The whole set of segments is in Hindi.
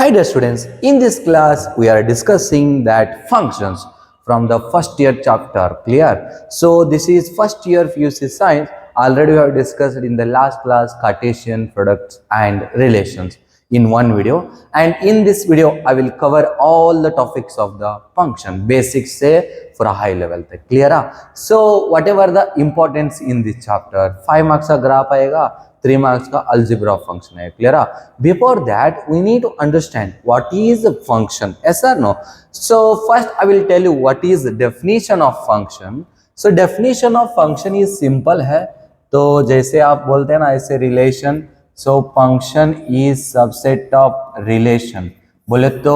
Hi dear students, in this class we are discussing that functions from the first year chapter, clear? So this is first year PUC science. Already we have discussed in the last class Cartesian products and relations in one video, and in this video I will cover all the topics of the function, basics say for a high level तक, clear? So whatever the importance in this chapter, 5 marks का graph आएगा, 3 marks का algebra function है, clear? Before that we need to understand what is a function, yes or no? So first I will tell you what is the definition of function. So definition of function is simple है, तो जैसे आप बोलते हैं ना ऐसे relation, so function is subset of relation, बोले तो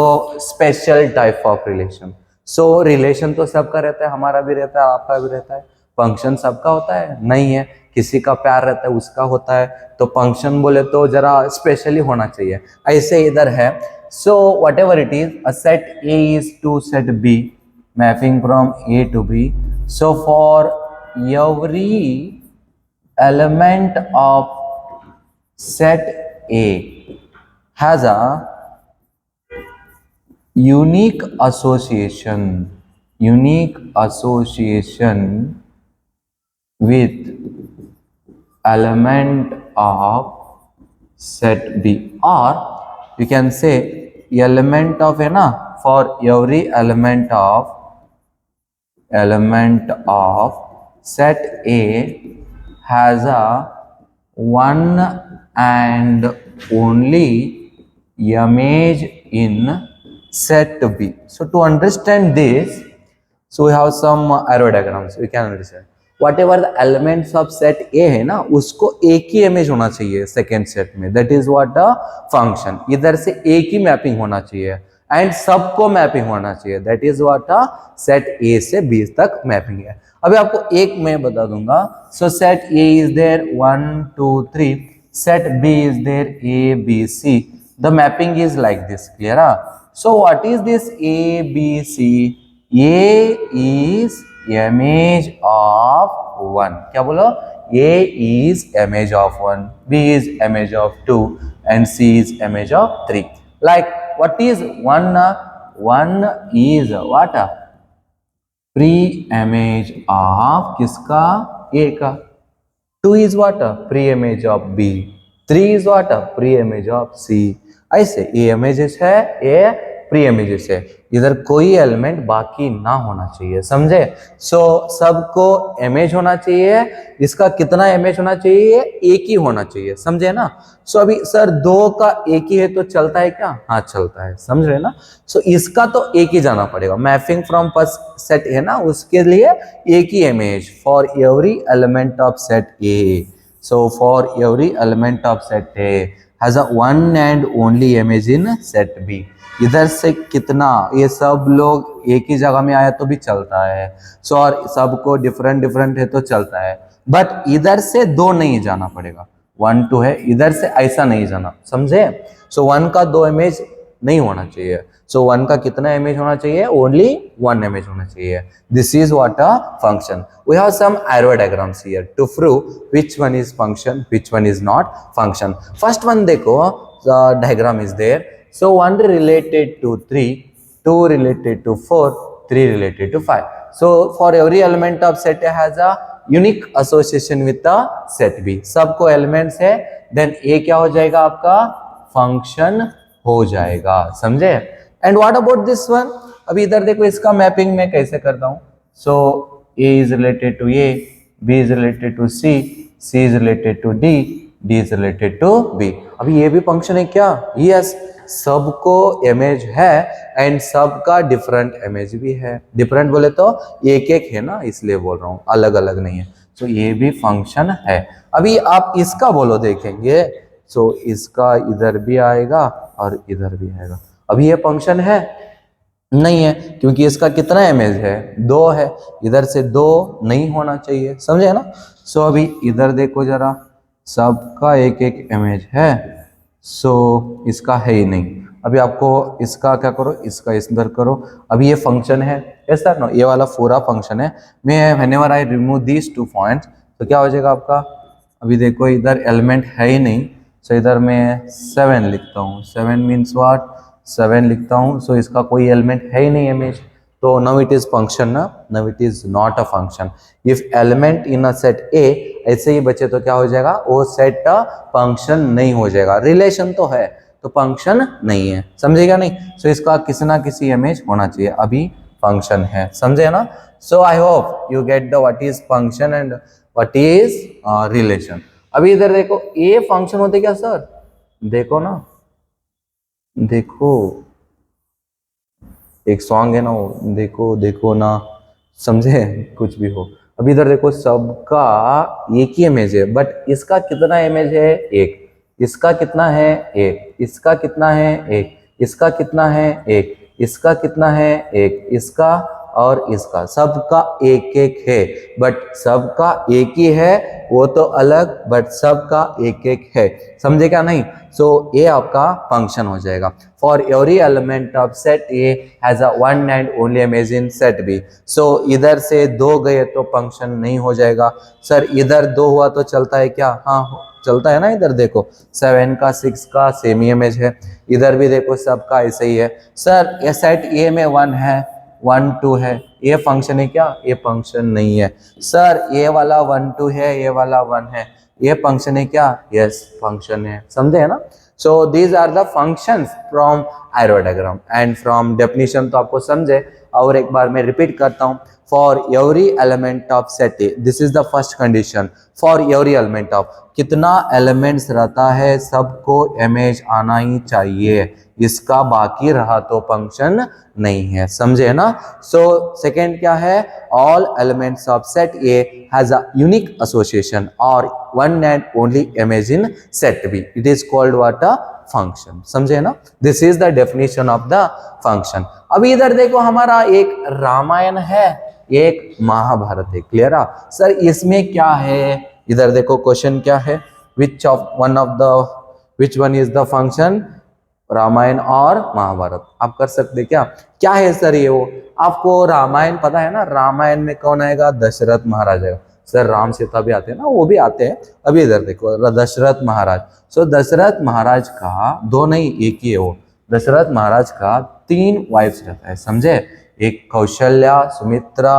special type of relation. So relation तो सबका रहता है, हमारा भी रहता है, आपका भी रहता है. फंक्शन सबका होता है? नहीं है. किसी का प्यार रहता है, उसका होता है. तो फंक्शन बोले तो जरा स्पेशली होना चाहिए. ऐसे इधर है. So whatever it is, a set A is to set B, mapping from A to B. So for every element of set A has a unique association with element of set B, or you can say element of है ना, for every element of set A has a one and only image in set B. So to understand this, so we have some arrow diagrams, we can understand. Whatever the elements of set A है ना, उसको एक ही इमेज होना चाहिए सेकेंड सेट में, that is what a function. इधर से एक ही मैपिंग होना चाहिए एंड सबको मैपिंग होना चाहिए, that is what a set A से B तक मैपिंग है. अभी आपको एक मैं बता दूंगा. So set A is there 1 2 3, set B is there A B C. The mapping is like this, clear? So what is this A B C? A is image of 1. क्या बोलो? A is image of 1, B is image of 2, and C is image of 3. Like what is 1? 1 is what? Pre-image of किसका? A का. 2 is what? Pre-image of B. 3 is what? Pre-image of C. ऐसे A images है, A pre-images है. इधर कोई एलिमेंट बाकी ना होना चाहिए, समझे? सो सबको इमेज होना चाहिए. इसका कितना इमेज होना चाहिए? एक ही होना चाहिए, समझे ना? सो अभी सर दो का एक ही है तो चलता है क्या? हाँ चलता है, समझ रहे ना? सो इसका तो एक ही जाना पड़ेगा. मैपिंग फ्रॉम फर्स्ट सेट है ना, उसके लिए एक ही image for every element of set A. So for every element of set A has a one and only image in set B. इधर से कितना, ये सब लोग एक ही जगह में आया तो भी चलता है. सो और सबको डिफरेंट डिफरेंट है तो चलता है, बट इधर से दो नहीं जाना पड़ेगा. 1 2 है, इधर से ऐसा नहीं जाना, समझे? सो 1 का 2 इमेज नहीं होना चाहिए. सो 1 का कितना इमेज होना चाहिए? ओनली 1 इमेज होना चाहिए. This is what a function. We have some arrow diagrams here to prove which one is function, which one is not function. First one देखो, diagram is there. So 1 related to 3, 2 related to 4, 3 related to 5. So for every element of set A has a unique association with the set B. सबको elements है, then A क्या हो जाएगा आपका? फंक्शन हो जाएगा, समझे? And what about this one? अभी इधर देखो, इसका मैपिंग मैं कैसे करता हूँ. So A is related to A, B is related to C, C is related to D, D is related to B. अभी ये भी फंक्शन है क्या? Yes. सबको इमेज है एंड सबका डिफरेंट इमेज भी है. डिफरेंट बोले तो एक एक है ना, इसलिए बोल रहा हूँ, अलग अलग नहीं है. सो ये भी फंक्शन है. अभी आप इसका बोलो देखेंगे, सो इसका इधर भी आएगा और इधर भी आएगा. अभी ये फंक्शन है नहीं है, क्योंकि इसका कितना इमेज है? 2 है. इधर से 2 नहीं होना चाहिए, समझे ना? सो अभी इधर देखो जरा, सबका एक एक इमेज है. सो इसका है ही नहीं. अभी आपको इसका क्या करो, इसका इधर करो. अभी ये फंक्शन है, ऐसा नो, ये वाला पूरा फंक्शन है. मैं whenever I remove these 2 points तो क्या हो जाएगा आपका? अभी देखो इधर एलिमेंट है ही नहीं, सो इधर मैं 7 लिखता हूँ. 7 मीन्स व्हाट? 7 लिखता हूँ, सो इसका कोई एलिमेंट है ही नहीं इमेज, तो नाउ इट इज फंक्शन ना, now it is not a function. If element in a set ए ऐसे ही बचे तो क्या हो जाएगा, वो सेट फंक्शन नहीं हो जाएगा। रिलेशन तो है तो फंक्शन नहीं है, समझेगा नहीं। सो इसका किसी ना किसी इमेज होना चाहिए, अभी फंक्शन है, समझे ना। So I hope you get the what is function and what is relation. अभी इधर देखो, ए फंक्शन होते क्या सर, देखो ना, देखो एक सॉन्ग है ना वो, देखो देखो ना, समझे, कुछ भी हो। अभी इधर देखो, सबका एक ही इमेज है, बट इसका कितना इमेज है, एक। इसका कितना है, एक। इसका कितना है, एक। इसका कितना है, एक। इसका कितना है, एक। इसका और इसका, सबका एक एक है, बट सबका एक ही है, वो तो अलग, बट सबका एक एक है, समझे क्या नहीं। सो ये आपका फंक्शन हो जाएगा। For every element of set A has a one and only image in set B. So इधर से दो गए तो फंक्शन नहीं हो जाएगा। सर इधर दो हुआ तो चलता है क्या, हाँ चलता है ना। इधर देखो 7 का 6 का सेम ही इमेज है, इधर भी देखो सबका ऐसे ही है। सर ये सेट ए में 1 है, 1 2 है, ये फंक्शन है क्या, ये फंक्शन नहीं है। सर ये वाला 1 2 है, ये वाला 1 है, ये फंक्शन है क्या, यस फंक्शन है, समझे है ना। So these are the functions from arrow diagram and from definition, तो आपको समझे। और एक बार मैं रिपीट करता हूँ, for every element of set A, this is the first condition. For every element of, कितना एलिमेंट्स रहता है सबको इमेज आना ही चाहिए, इसका बाकी रहा तो फंक्शन नहीं है, समझे ना। सो सेकेंड क्या है, all elements of set A has a unique association और one and only image in set B, it is called what a function, समझे ना। This is the definition of the function. अभी इधर देखो, हमारा एक रामायण है, एक महाभारत है, क्लियर है सर। इसमें क्या है, इधर देखो क्वेश्चन क्या है, which one is the function, Ramayana और महाभारत। आप कर सकते क्या, क्या है सर ये वो। आपको रामायण पता है ना, रामायण में कौन आएगा, दशरथ महाराज आएगा। सर राम सीता भी आते हैं ना, वो भी आते हैं। अभी इधर देखो दशरथ महाराज। सो दशरथ महाराज का दो नहीं एक ही है वो, दशरथ महाराज का 3 वाइफ्स रहता है, समझे। एक कौशल्या, सुमित्रा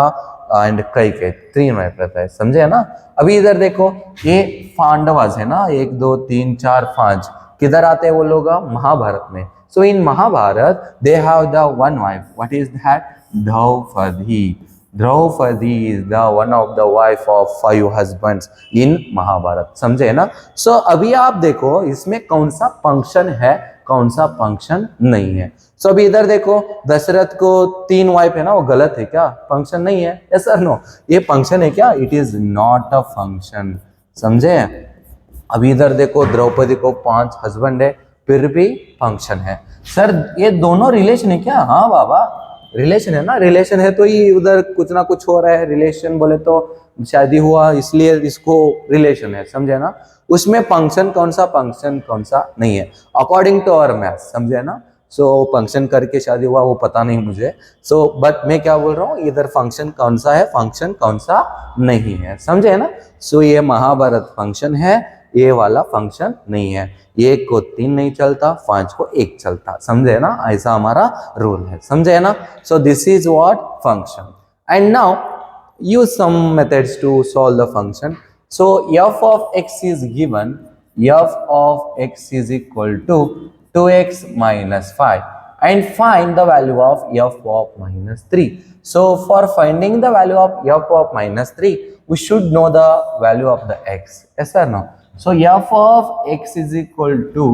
एंड कैकेयी, 3 वाइफ रहता है, समझे ना। अभी इधर देखो, ये पांडवास है ना, 1 2 3 4 5, किधर आते हैं वो लोग, महाभारत में। So in Mahabharat they have the one wife, what is that, Draupadi. Draupadi is the one of the wife of 5 husbands in Mahabharat, समझे ना। सो अभी आप देखो इसमें कौन सा फंक्शन है, कौन सा फंक्शन नहीं है। सो अभी इधर देखो, दशरथ को 3 वाइफ है ना, वो गलत है क्या, फंक्शन नहीं है, यस और नो, ये फंक्शन है क्या, it is not a function, समझे। अभी इधर देखो, द्रौपदी को 5 हस्बैंड है, फिर भी फंक्शन है। सर ये दोनों रिलेशन है क्या, हाँ बाबा रिलेशन है ना, रिलेशन है तो ही उधर कुछ ना कुछ हो रहा है। रिलेशन बोले तो शादी हुआ इसलिए इसको रिलेशन है, समझे ना। उसमें फंक्शन कौन सा, फंक्शन कौन सा नहीं है, अकॉर्डिंग टू अवर मैथ, समझे ना। सो फंक्शन करके शादी हुआ वो पता नहीं मुझे। सो बट मैं क्या बोल रहा हूँ, इधर फंक्शन कौन सा है, फंक्शन कौन सा नहीं है, समझे ना। सो ये महाभारत फंक्शन है, ये वाला फंक्शन नहीं है। 1 को 3 नहीं चलता, 5 को 1 चलता, समझे ना, ऐसा हमारा रूल है, समझे ना। So this is what function. And now use some methods to solve the function. So f of x is given, f of x is equal to 2x minus 5 and find the value of f of minus 3. So for finding the value of f of minus 3, we should know the value of the x, yes or no. So f of x is equal to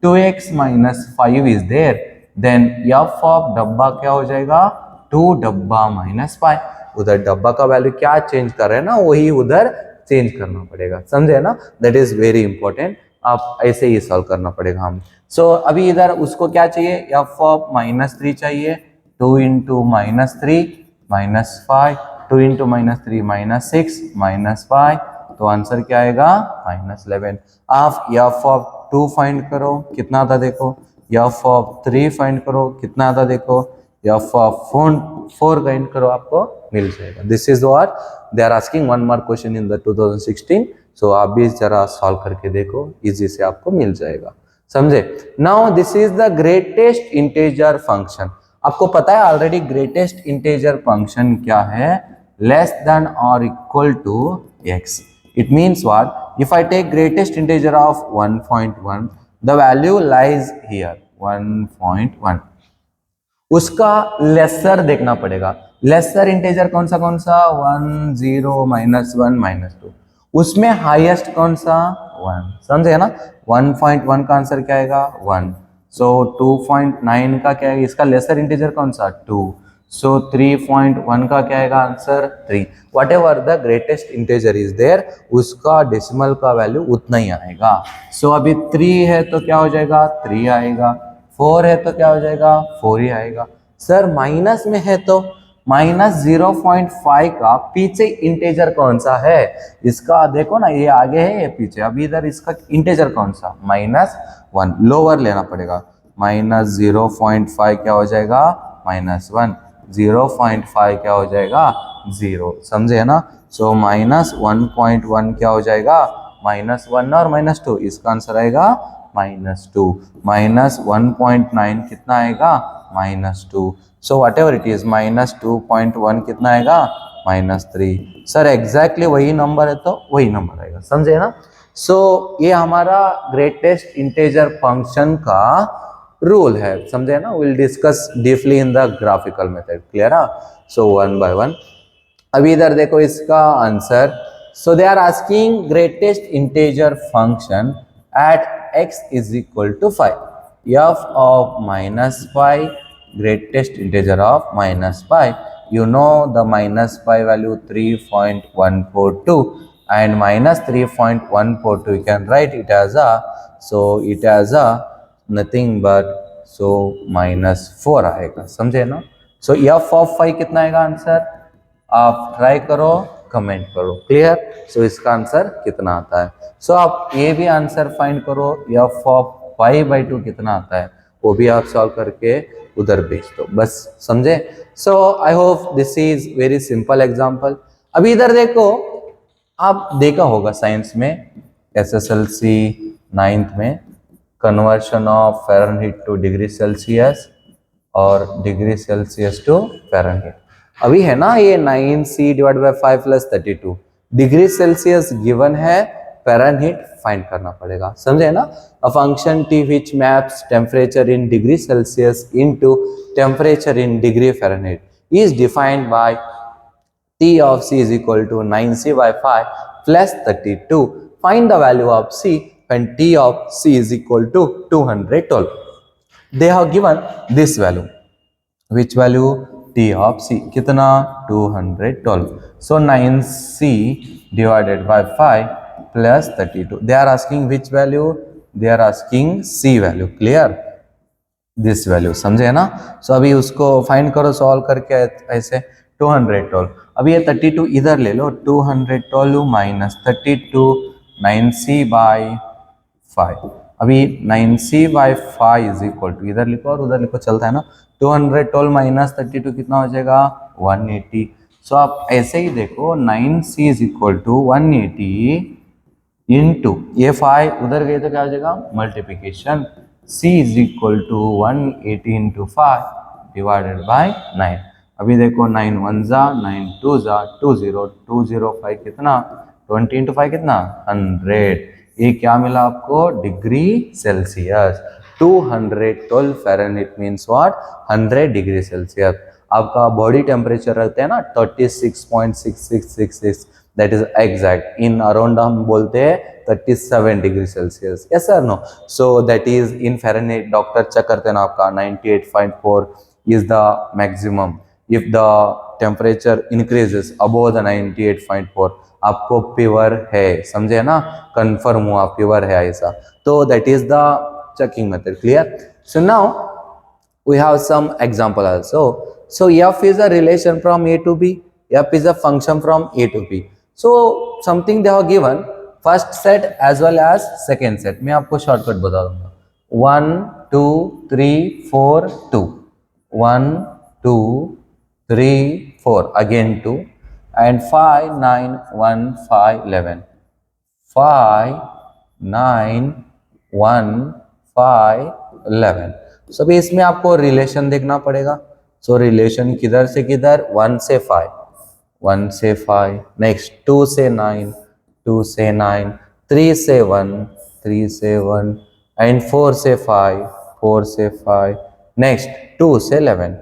2x minus 5 is there, then f of डब्बा क्या हो जाएगा, 2 डब्बा minus 5। उधर डब्बा का वैल्यू क्या चेंज कर रहे हैं ना, वही उधर चेंज करना पड़ेगा, समझे ना। दैट इज वेरी इंपॉर्टेंट, आप ऐसे ही सॉल्व करना पड़ेगा हम। सो अभी इधर उसको क्या चाहिए, एफ ऑफ -3 चाहिए, 2 इंटू -3 -5, 2 इंटू -3 -6 -5, तो आंसर क्या आएगा -11। आप एफ ऑफ 2 फाइंड करो, कितना था देखो, एफ ऑफ 3 फाइंड करो, कितना था देखो, एफ ऑफ 4 फाइंड करो, आपको मिल जाएगा। This is what they are asking, 1 mark question in the 2016। सो आप भी जरा सॉल्व करके देखो, इजी से आपको मिल जाएगा। समझे? Now this is the greatest integer function. आपको पता है ऑलरेडी ग्रेटेस्ट इंटीजर फंक्शन क्या है? लेस देन और equal to x. It means what? If I take greatest integer of 1.1, the value lies here 1.1. उसका लेसर देखना पड़ेगा। लेसर इंटीजर कौन सा 1 0 -1 -2, उसमें हाईएस्ट कौन सा 1, समझे ना? 1.1 का आंसर क्या आएगा 1, सो 2.9 का क्या है, इसका लेसर इंटीजर कौन सा 2, सो 3.1 का क्या आएगा answer 3। Whatever the greatest integer is there, उसका डेसिमल का वैल्यू उतना ही आएगा। सो अभी 3 है तो क्या हो जाएगा 3 आएगा, 4 है तो क्या हो जाएगा 4 ही आएगा। सर माइनस में है तो -0.5 का पीछे इंटीजर कौन सा है? इसका देखो ना, ये आगे है ये पीछे। अभी इधर इसका इंटीजर कौन सा -1, लोअर लेना पड़ेगा। -0.5 क्या हो जाएगा -1, 0.5 क्या हो जाएगा 0, समझे ना? सो -1.1 क्या हो जाएगा -1 और -2, इसका आंसर आएगा -2, -1.9 कितना आएगा -2, so what ever it is -2.1 कितना आएगा -3। सर एग्जैक्टली वही नंबर है तो वही नंबर आएगा, समझे ना? सो ये हमारा ग्रेटेस्ट इंटीजर फंक्शन का रूल है, समझे ना? Will discuss deeply in the graphical method, clear है? So one by one. अभी इधर देखो इसका answer. So they are asking greatest integer function at x is equal to 5, f of -5, greatest integer of -5. You know the -5 value 3.142 and -3.142 you can write it as a, so it as a nothing but so -4 आएगा, समझे ना? सो f of 5 कितना आएगा आंसर? आप ट्राई करो, कमेंट करो, क्लियर? सो इसका आंसर कितना आता है? सो आप ये भी आंसर फाइंड करो, f ऑफ 5/2 कितना आता है वो भी आप सॉल्व करके उधर भेज दो, बस, समझे? So I hope this is very simple example. अभी इधर देखो, आप देखा होगा साइंस में SSLC 9th में conversion of Fahrenheit two degree Celsius और डिग्री सेल्सियस टू फ़ारेनहीट। अभी है ना ये 9c divide by 5 plus 32, degree Celsius given है, फ़ारेनहीट फाइंड करना पड़ेगा, समझे ना? A function t which maps temperature in degree Celsius into temperature in degree Fahrenheit is defined by t of c is equal to 9c by 5 plus 32. Find the value of c when t of c is equal to 212. They have given this value. Which value? t of c कितना 212. So 9c divided by 5 plus 32. They are asking which value? They are asking c value, clear? This value, समझे ना? सो अभी उसको फाइंड करो सॉल्व करके ऐसे 212। अभी ये 32 इधर ले लो, 212 माइनस 32 9c बाई 5। अभी 9c by 5 is equal to, इधर लिखो और उधर लिखो, चलता है ना? 212 माइनस 32 कितना हो जाएगा 180। सो आप ऐसे ही देखो 9c is equal to 180 into ये 5 उधर गए तो क्या हो जाएगा multiplication, c is equal to 180 into 5 divided by 9। अभी देखो 9 1 जा 9 2 जा 20 205 कितना 20 इंटू 5 कितना 100। ये क्या मिला आपको degree Celsius. 212 Fahrenheit means what 100 degree Celsius. आपका बॉडी टेम्परेचर रहते हैं ना 36.6666, that is exact. In around हम बोलते हैं 37 degree Celsius, yes sir no? So that is in Fahrenheit doctor check करते हैं ना आपका 98.4 is the maximum. If the temperature increases above the 98.4 आपको फीवर है, समझे ना? कंफर्म हुआ फीवर है ऐसा, तो that is the checking method, clear? So now we have some example also. So f is a relation from a to b, f is a function from a to b. So something they have given first set as well as second set. मैं आपको शॉर्टकट बता दूंगा। 1 2 3 4 2, 1 2 3 4 again 2 and 5 9 1 5 11, 5 9 1 5, 11। सो अभी इसमें आपको रिलेशन देखना पड़ेगा। सो रिलेशन किधर से किधर, 1 से 5, 1 से 5, नेक्स्ट 2 से 9, 2 से 9, 3 से 1, 3 से 1, एंड 4 से 5, 4 से 5, नेक्स्ट 2 से 11,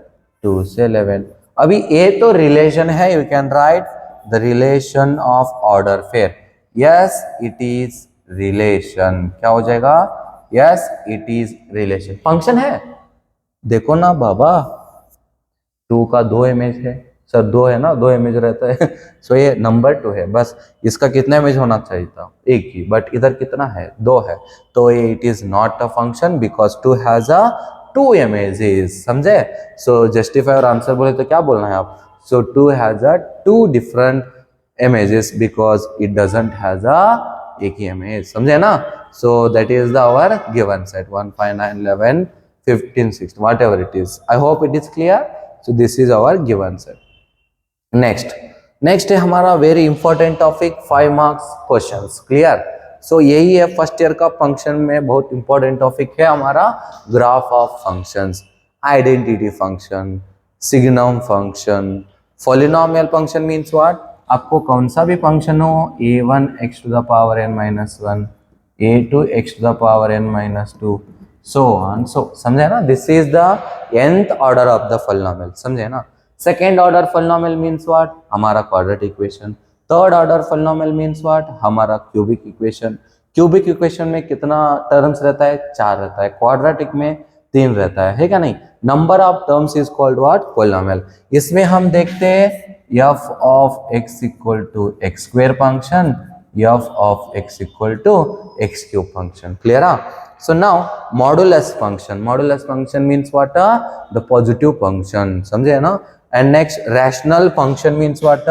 2 से 11। अभी ये तो रिलेशन है, you can right the relation of order pair. Yes it is relation, क्या हो जाएगा, yes it is relation. Function है, देखो ना बाबा, 2 का 2 इमेज है सर, 2 है ना, 2 इमेज रहता है सो ये नंबर 2 है, बस इसका कितना इमेज होना चाहिए था, एक ही, बट इधर कितना है, 2 है, तो ये it is not a function because 2 has a 2 images, समझे। सो जस्टिफाई और आंसर बोले तो क्या बोलना है आप, सो 2 has a 2 different images because it doesn't has a एक ही image, समझे ना। so that is the our given set 1, 5, 9, 11, 15, 16, whatever it is. I hope it is clear. so this is our given set. Next है हमारा very important topic, 5 marks questions, clear. So यही है फर्स्ट ईयर का फंक्शन में बहुत इंपॉर्टेंट टॉपिक है हमारा, graph of functions, identity function, signum function, polynomial function means what, आपको कौन सा भी फंक्शन हो, a1 x to the power n minus 1, a2 x to the power n minus 2, so on, so समझे ना, this is the nth order of the polynomial, समझे ना। Second order polynomial means what, हमारा quadratic equation. Third order polynomial means what, हमारा क्यूबिक इक्वेशन। क्यूबिक इक्वेशन में कितना टर्म्स रहता है, 4 रहता है, क्वाड्रेटिक में 3 रहता है क्या नहीं। Number of terms is called what, polynomial. इसमें हम देखते हैं f of x equal to x square function, f of x equal to x cube function, clear. So now modulus function means what, the positive function, समझे ना। and next rational function means what,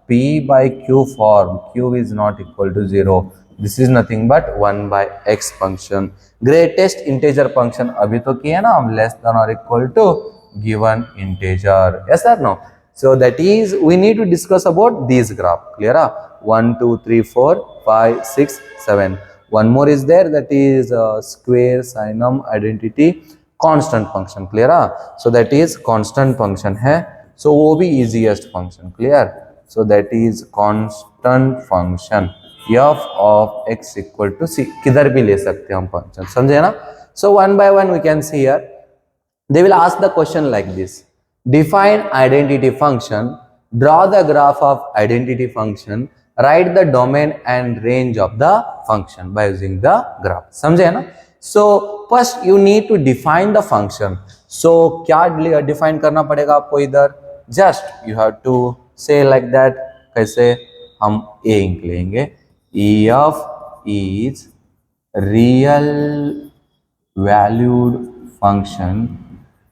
p by q form, q is not equal to 0, this is nothing but 1 by x function। greatest integer function अभी तो किया ना हम, less than or equal to given integer, yes or no। so that is we need to discuss about these graph, clear। 1 2 3 4 5 6 7, one more is there, that is square, sinum, identity, constant function, clear। so that is constant function है, so वो भी easiest function, clear। so that is constant function, f of x equal to c, किधर भी ले सकते हैं हम function, समझे ना। so one by one we can see here, they will ask the question like this, define identity function, draw the graph of identity function, write the domain and range of the function by using the graph, समझे ना। so first you need to define the function, so क्या define करना पड़ेगा आपको इधर, just you have to say like that, कैसे, हम a लेंगे, f is real valued function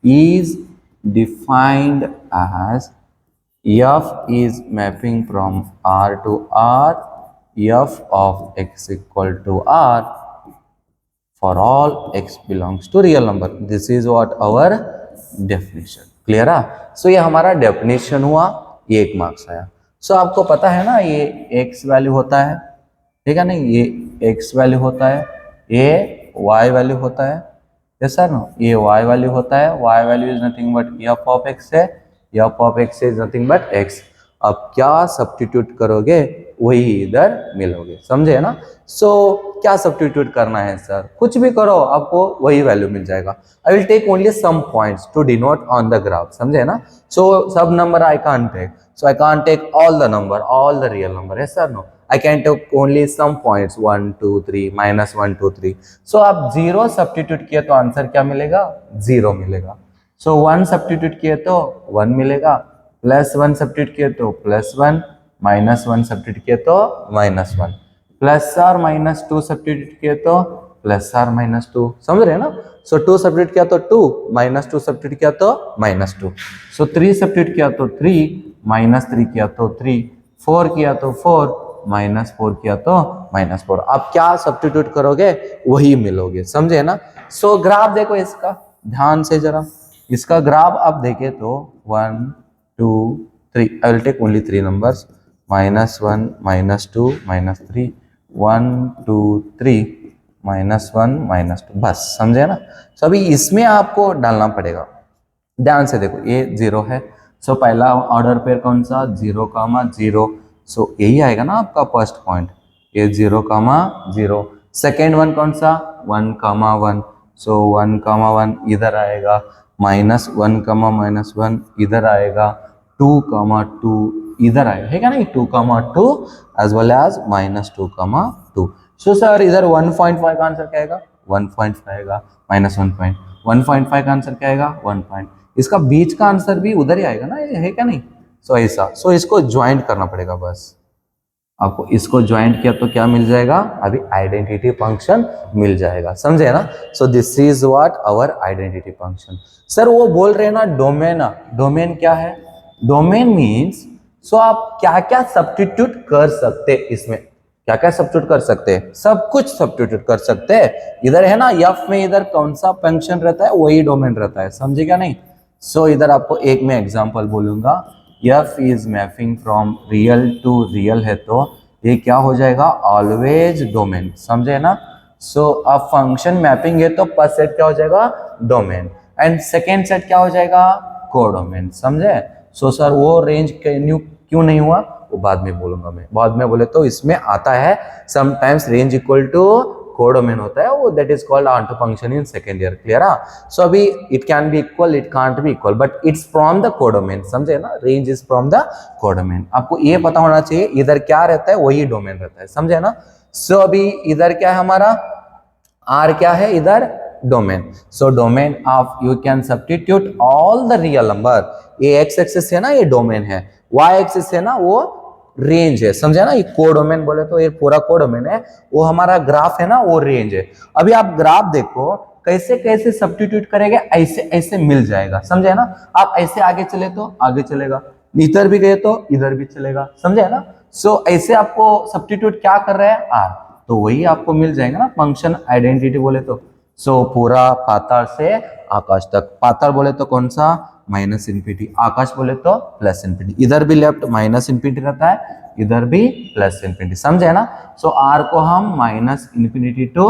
is defined as f is mapping from R to R, f of x equal to R for all x belongs to real number, this is what our definition, clear। so ये हमारा definition हुआ, ये 1 मार्क्स आया। so आपको पता है ना ये x वैल्यू होता है, ठीक है नहीं, ये x वैल्यू होता है, ये y वैल्यू होता है, यस सर नो, ये y वैल्यू होता है, y value is nothing but f of x है, f of x is nothing but x। अब क्या सब्स्टिट्यूट करोगे वही इधर मिलोगे, समझे ना। सो क्या सब्स्टिट्यूट करना है सर, कुछ भी करो आपको वही वैल्यू मिल जाएगा। I will take only some points to denote on the graph, समझे ना। सो सब number I can't take, so I can't take all the number, all the real number, yes or no, I can take only some points, 1 2 3 minus 1 2 3। so आप 0 सब्स्टिट्यूट किए तो आंसर क्या मिलेगा, 0 मिलेगा। so 1 सब्स्टिट्यूट किए तो 1 मिलेगा, प्लस 1 सब्स्टिट्यूट किए तो +1, माइनस 1 सब्स्टिट्यूट किए तो -1, प्लस और माइनस 2 सब्स्टिट्यूट किए तो +or-2, समझ रहे हैं ना। सो 2 सब्स्टिट्यूट किया तो 2, -2 सब्स्टिट्यूट किया तो -2, सो 3 सब्स्टिट्यूट किया तो 3, -3 किया तो 3, 4 किया तो 4, -4 किया तो -4। आप क्या सब्स्टिट्यूट करोगे वही मिलोगे, समझे ना। सो ग्राफ देखो इसका ध्यान से जरा, इसका ग्राफ आप देखे तो 1 2 3, I will take only 3 numbers, -1 -2 -3, 1 2 3, -1 -2, बस समझे ना। सो अभी इसमें आपको डालना पड़ेगा, ध्यान से देखो, ये 0 है, सो पहला ऑर्डर पेयर कौन सा 0, 0, सो यही आएगा ना आपका फर्स्ट पॉइंट, ये 0, 0। सेकेंड वन कौन सा 1, 1, सो 1, 1 इधर आएगा, -1, -1 इधर आएगा, 2, 2 इधर आएगा, है क्या नहीं, 2, 2 as well as -2, 2। So sir इधर 1.5 का आंसर क्या आएगा 1.5 आएगा, -1.5 का आंसर क्या आएगा 1 पॉइंट, इसका बीच का आंसर भी उधर ही आएगा ना, ये है क्या नहीं। सो ऐसा, सो इसको ज्वाइंट करना पड़ेगा, बस आपको इसको ज्वाइंट किया तो क्या मिल जाएगा, अभी आइडेंटिटी फंक्शन मिल जाएगा, समझे ना। So this is what our identity function. Sir वो बोल रहे हैं ना डोमेन, डोमेन क्या है, डोमेन मीन्स, सो आप क्या क्या सब्स्टिट्यूट कर सकते इसमें, क्या क्या सब्स्टिट्यूट कर सकते हैं, सब कुछ सब्स्टिट्यूट कर सकते हैं। इधर है ना एफ में, इधर कौन सा फंक्शन रहता है वही डोमेन रहता है, समझे क्या नहीं। सो इधर आपको एक मैं एग्जांपल बोलूंगा, f is mapping from real to real है तो ये क्या हो जाएगा ऑलवेज डोमेन, समझे ना। सो अब फंक्शन मैपिंग है तो फर्स्ट सेट क्या हो जाएगा डोमेन, एंड सेकेंड सेट क्या हो जाएगा कोडोमेन, समझे। सो सर वो रेंज क्यों नहीं हुआ वो बाद में बोलूंगा मैं, बाद में बोले तो इसमें आता है sometimes range equal to codomain होता है वो, that is called onto function in second year, clear. So अभी it can be equal, it can't be equal, but it's from the codomain, समझे ना, range is from the codomain. आपको ये पता होना चाहिए इधर क्या रहता है वही डोमेन रहता है, समझे ना। सो अभी इधर क्या है हमारा आर क्या है इधर domain, so domain of you can substitute all the real number, ये एक्स एक्सिस है ना ये डोमेन है, वाई एक्सिस है ना वो रेंज है, समझे ना। ये कोडोमेन बोले तो ये पूरा कोडोमेन है, वो हमारा ग्राफ है ना वो रेंज है। अभी आप ग्राफ देखो कैसे कैसे सब्स्टिट्यूट करेंगे, ऐसे ऐसे मिल जाएगा, समझे ना। आप ऐसे आगे चले तो आगे चलेगा, इधर भी गए तो इधर भी चलेगा, समझे ना। सो ऐसे आपको सब्स्टिट्यूट क्या कर रहे हैं आर, तो वही आपको मिल जाएगा ना फंक्शन आइडेंटिटी बोले तो। सो पूरा पाताल से आकाश तक, पाताल बोले तो कौन सा -इन्फिनिटी, आकाश बोले तो +इन्फिनिटी, इधर भी लेफ्ट -इन्फिनिटी रहता है, इधर भी +इन्फिनिटी, समझे ना। सो आर को हम -infinity to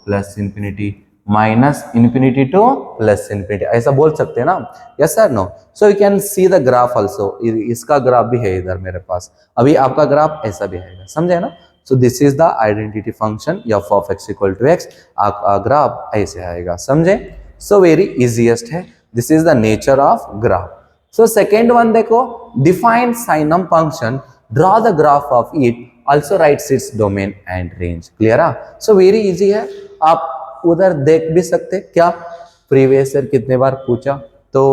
+infinity, -infinity to +infinity ऐसा बोल सकते हैं ना, yes sir no. So you can see the graph also, इसका ग्राफ भी है इधर मेरे पास, अभी आपका ग्राफ ऐसा भी आएगा, समझे ना। So this is the identity function f of x equal to x, आपका ग्राफ ऐसे आएगा, समझे। सो वेरी इजीएस्ट है, this is the nature of graph. So second one देखो, define signum function, draw the graph of it, also writes its domain and range, clear. So very easy है, आप उधर देख भी सकते क्या प्रीवियस ईयर कितने बार पूछा, तो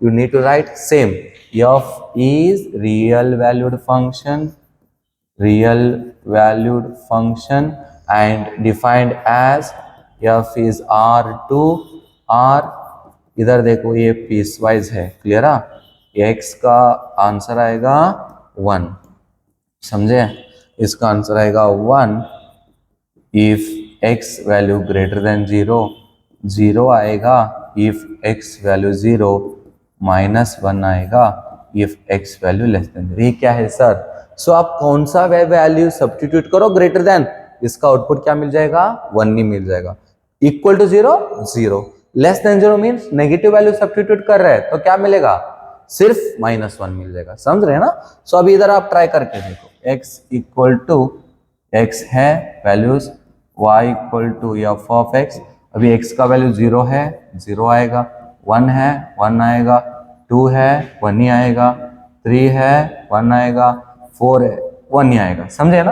you need to write same, f is real valued function, real valued function and defined as f is r to r, इधर देखो ये पीस वाइज है, क्लियर। x का आंसर आएगा 1, समझे, इसका आंसर आएगा 1 if x value greater than 0, 0 आएगा इफ x वैल्यू 0, -1 आएगा if x value less than 0, ये क्या है सर। सो आप कौन सा वैल्यू सब्स्टिट्यूट करो ग्रेटर देन, इसका आउटपुट क्या मिल जाएगा 1 ही मिल जाएगा, equal to 0, 0, less than 0 means negative value substitute कर रहे हैं तो क्या मिलेगा सिर्फ -1 मिल जाएगा, समझ रहे हैं ना। सो अभी इधर आप ट्राई करके देखो, x इक्वल टू x है values, y equal to f of x, अभी x का वैल्यू 0 है 0 आएगा, 1 है 1 आएगा, 2 है 1 ही आएगा, 3 है 1 आएगा, 4 है 1 ही आएगा, समझे ना।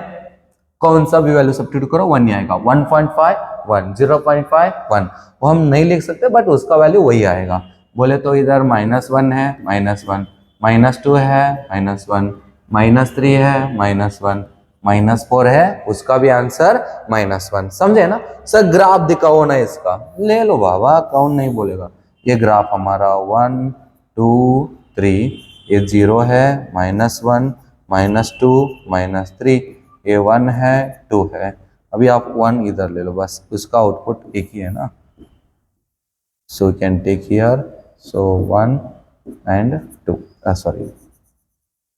कौन सा भी वैल्यू सब्स्टिट्यूट करो 1 ही आएगा, 1.5 1, 0.5 1, वो हम नहीं लिख सकते बट उसका वैल्यू वही आएगा। बोले तो इधर -1 है -1, -2 है -1, -3 है -1, -4 है उसका भी आंसर -1, समझे ना। सर ग्राफ दिखाओ ना इसका, ले लो बाबा, कौन नहीं बोलेगा। ये ग्राफ हमारा 1 2 3, ये 0 है -1 -2 -3, ये 1 है 2 है, अभी आप 1 इधर ले लो बस, उसका आउटपुट एक ही है ना। So you can take here, so 1 and 2, sorry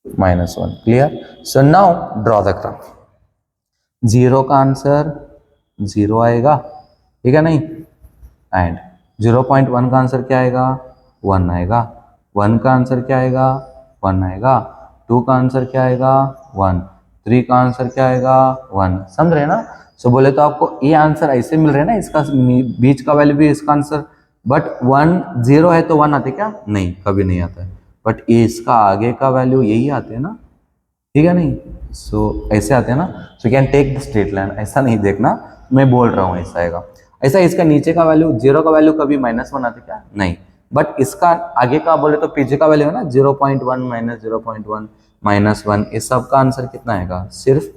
-1, clear. So now draw the graph, 0 का आंसर 0 आएगा, ठीक है नहीं। एंड 0.1 का आंसर क्या आएगा, 1 आएगा। 1 का आंसर क्या आएगा, 1 आएगा। 2 का आंसर क्या आएगा, 1। 3 का आंसर क्या आएगा, 1। समझ रहे हैं ना। सो बोले तो आपको ये आंसर ऐसे मिल रहे हैं ना, इसका बीच का वैल्यू भी इसका आंसर, बट 1 0 है तो 1 आते क्या, नहीं, कभी नहीं आता है। बट ये इसका आगे का वैल्यू यही आते हैं ना, ठीक है नहीं। सो ऐसे आते हैं ना। So can take the straight line, ऐसा नहीं देखना, मैं बोल रहा हूँ ऐसा आएगा। ऐसा इसका नीचे का वैल्यू, 0 का वैल्यू कभी -1 आते क्या, नहीं। बट इसका आगे का बोले तो पीछे का वैल्यू है ना, 0.1 -0.1 -1, इस सब का आंसर कितना आएगा, सिर्फ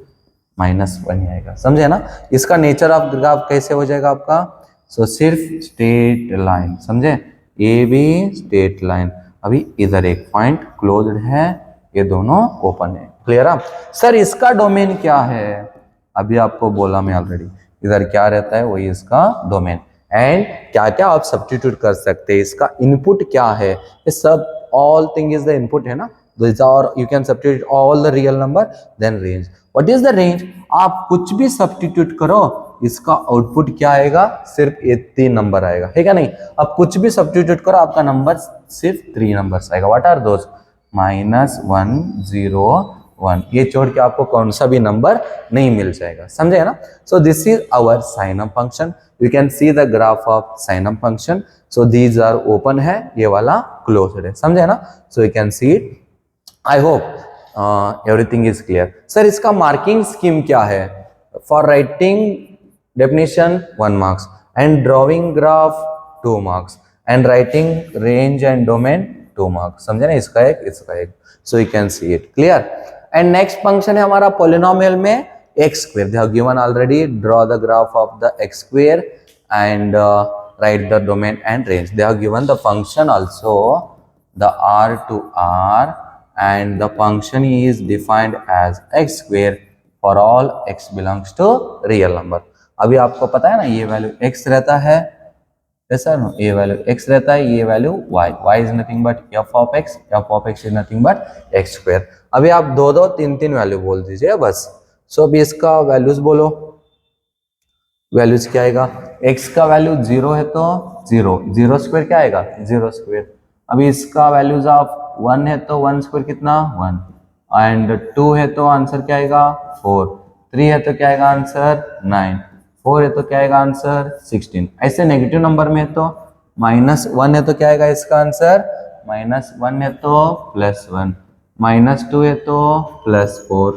-1 ही आएगा। समझे ना। इसका नेचर ऑफ ग्राफ कैसे हो जाएगा आपका, सो सिर्फ स्ट्रेट लाइन, समझे, ये भी स्ट्रेट लाइन। अभी इधर एक पॉइंट क्लोज्ड है, ये दोनों ओपन है। क्लियर है सर। इसका डोमेन क्या है, अभी आपको बोला मैं ऑलरेडी, इधर क्या रहता है वही इसका डोमेन। एंड क्या क्या आप सब्स्टिट्यूट कर सकते हैं, इसका इनपुट क्या है, ये सब all thing is the input है ना। these are you can substitute all the real number then range. what is the range, आप कुछ भी सब्स्टिट्यूट करो, इसका आउटपुट क्या आएगा, सिर्फ ये 3 नंबर आएगा, है क्या नहीं। अब कुछ भी सब्स्टिट्यूट करो, आपका नंबर सिर्फ 3 नंबर्स आएगा। व्हाट आर दोस्त, -1 0 1, ये छोड़ के आपको कौन सा भी नंबर नहीं मिल जाएगा। समझे ना। सो दिस इज आवर साइन अप function, you can see the graph of साइन अप function. So these are open है, ये वाला क्लोज्ड है, समझे ना। So you can see it. I hope everything is clear. Sir इसका मार्किंग स्कीम क्या है, for writing definition 1 marks, and drawing graph 2 marks, and writing range and domain 2 marks. समझे ना, इसका एक इसका एक। सो you can see it clear. And next function है हमारा पोलिनोमियल में x square, they have given already, draw the graph of the x square and write the domain and range. They have given the function also, the r to r, and the function is defined as x square for all x belongs to real number. अभी आपको पता है ना, ये वैल्यू x रहता है, ऐसा ना, ये वैल्यू x रहता है, ये value y, y is nothing but f of x is nothing but x square. अभी आप 2 2 3 3 वैल्यू बोल दीजिए बस। सो अभी इसका वैल्यूज बोलो, वैल्यूज क्या आएगा, x का वैल्यू 0 है तो 0, 0 स्क्वायर क्या आएगा, 0 स्क्वायर। अभी इसका वैल्यूज ऑफ 1 है तो 1 स्क्वायर कितना, 1, एंड 2 है तो आंसर क्या आएगा 4, 3 है तो क्या आएगा आंसर 9, 4 है तो क्या आएगा आंसर 16। ऐसे नेगेटिव नंबर में तो -1 है तो क्या आएगा इसका आंसर, -1 है तो +1, -2 है तो +4,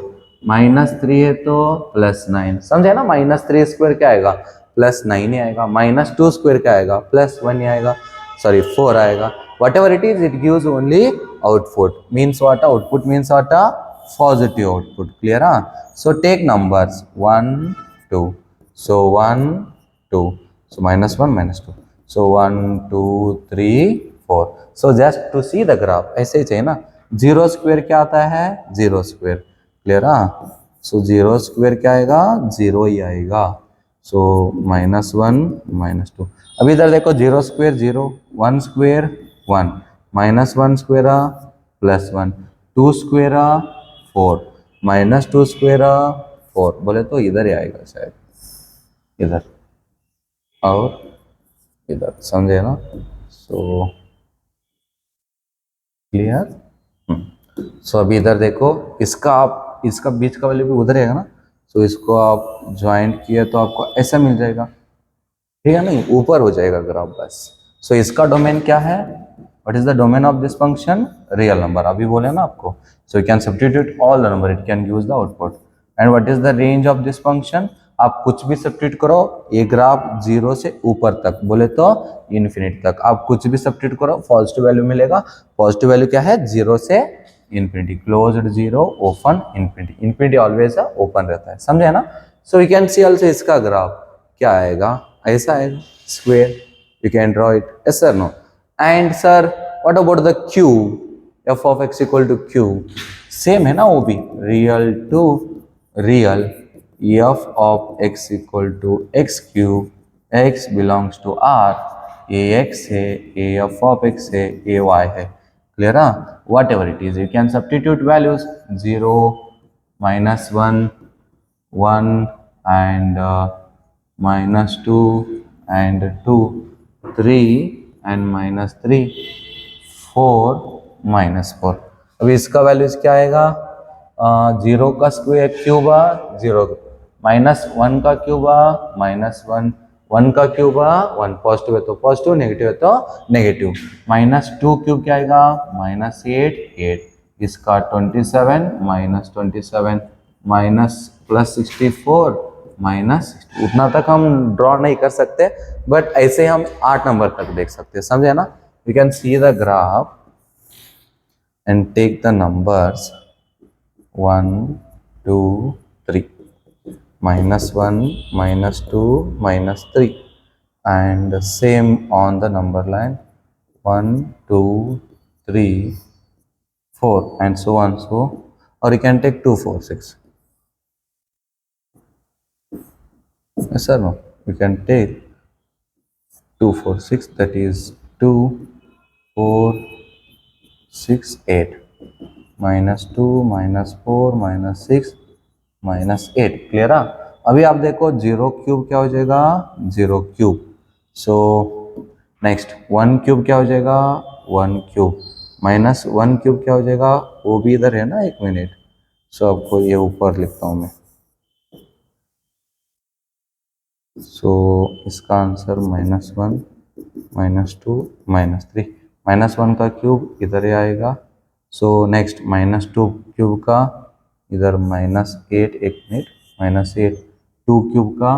-3 है तो +9। समझे ना। -3 स्क्वायर क्या आएगा, +9 ही आएगा। -2 स्क्वायर क्या आएगा, +1 ही आएगा, सॉरी 4 आएगा। Whatever it is, it gives only output, means what, output means what, positive output. Clear. So take numbers 1 2, so 1 2, so -1 -2, so 1 2 3 4। So just to see the graph, ऐसे ही चाहिए ना। 0 स्क्वायर क्या आता है, 0 स्क्वायर। क्लियर। सो 0 स्क्वायर क्या आएगा, 0 ही आएगा। सो -1 -2। अभी इधर देखो, 0 square 0, 1 square 1, -1 square +1, 2 square 4, -2 square 4, बोले तो इधर ही आएगा शायद, इधर और इधर। समझे ना। So clear. सो अभी इधर देखो, इसका आप, इसका बीच का वैल्यू भी उधर रहेगा ना। सो इसको आप ज्वाइंट किया तो आपको ऐसा मिल जाएगा, ठीक है नहीं, ऊपर हो जाएगा ग्राफ बस। सो इसका डोमेन क्या है, what is the domain of this function, real number. अभी बोले ना आपको। सो you can substitute all the number, it can use the output. And what is the range of this function, आप कुछ भी सब्स्टिट्यूट करो, ये ग्राफ 0 से ऊपर तक, बोले तो इन्फिनिटी तक, आप कुछ भी सब्स्टिट्यूट करो पॉजिटिव वैल्यू मिलेगा। पॉजिटिव वैल्यू क्या है, 0 से infinity, closed 0 open infinity, infinity always open रहता है। समझे ना। So you can see also इसका ग्राफ क्या आएगा, ऐसा आएगा square, you can draw it, yes sir no. And sir what about the cube, f of x equal to cube, same है ना वो भी, real to real, f of x equal to x cube, x belongs to r, a x है, a f of x है, a y है। Clear. What ever it is, you can substitute values 0 -1 1 and -2 and 2, 3 and -3, 4 -4। अभी इसका वैल्यूज क्या आएगा? 0 का स्क्वायर क्यूब आ 0, -1 का क्यूब आ -1, 1 का क्यूब आ 1, पॉजिटिव है तो पॉजिटिव, नेगेटिव है तो नेगेटिव। -2 क्यूब क्या आएगा? -8, 8। इसका 27 -27 माइनस +64 -60। उतना तक हम ड्रॉ नहीं कर सकते, बट ऐसे हम 8 नंबर तक देख सकते हैं, समझे ना? We can see the graph and take the numbers 1, 2, 3, -1, -2, -3, and same on the number line 1, 2, 3, 4, and so on. So, or you can take 2, 4, 6. Yes or no? You can take 2, 4, 6. That is 2, 4, 6, 8. -2, -4, -6, -8। Clear है? अभी आप देखो 0 क्यूब क्या हो जाएगा? 0 क्यूब। सो नेक्स्ट 1 क्यूब क्या हो जाएगा? 1 क्यूब। -1 क्यूब क्या हो जाएगा? वो भी इधर है ना, 1 मिनट। सो आपको ये ऊपर लिखता हूँ मैं। सो इसका आंसर -1, -2, -3। -1 का क्यूब इधर ही आएगा। सो नेक्स्ट -2 क्यूब का इधर -8, 1 मिनट, -8, 2 क्यूब का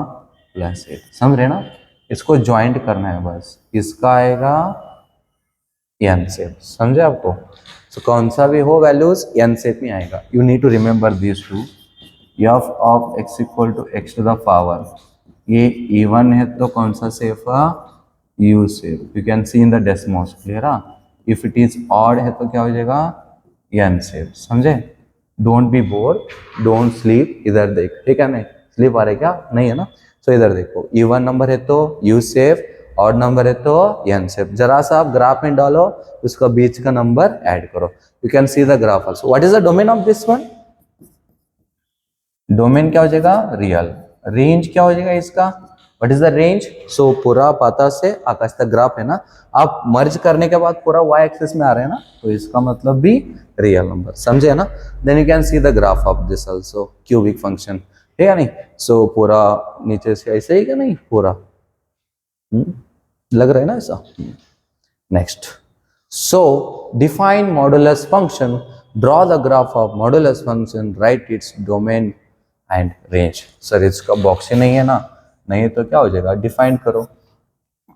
+8। समझ रहे ना? इसको ज्वाइंट करना है बस। इसका आएगा n शेप। समझे आपको? सो कौन सा भी हो वैल्यूज n शेप में आएगा। You need to remember this too. f of x equal to x to the power, ये इवन है तो कौन सा शेप है? u shape. You can see in the decimals. Clear है? इफ इट इज ऑड है तो क्या हो जाएगा? n shape. समझे? Don't be bore, don't sleep. इधर देख, ठीक है? नहीं स्लीप आ रहा है क्या? नहीं है ना? सो इधर देखो, इवन नंबर है तो u शेप, ऑड नंबर है तो n शेप। जरा सा आप ग्राफ में डालो, उसका बीच का नंबर ऐड करो। You can see the graph also. What is the domain of this one? Domain क्या हो जाएगा? रियल। रेंज क्या हो जाएगा इसका? What is the range? So पूरा पाता से आकाश तक ग्राफ है ना, आप मर्ज करने के बाद पूरा y एक्सिस में आ रहे हैं ना, तो इसका मतलब भी रियल नंबर। समझे ना? Then you can see the graph of this also, cubic function है या नहीं? सो पूरा नीचे से ऐसे ही क्या? नहीं पूरा लग रहा है ना ऐसा? Next, so define modulus function, draw the graph of modulus function, write its domain and range। Sir इसका बॉक्स ही नहीं है ना? नहीं तो क्या हो जाएगा? डिफाइन करो।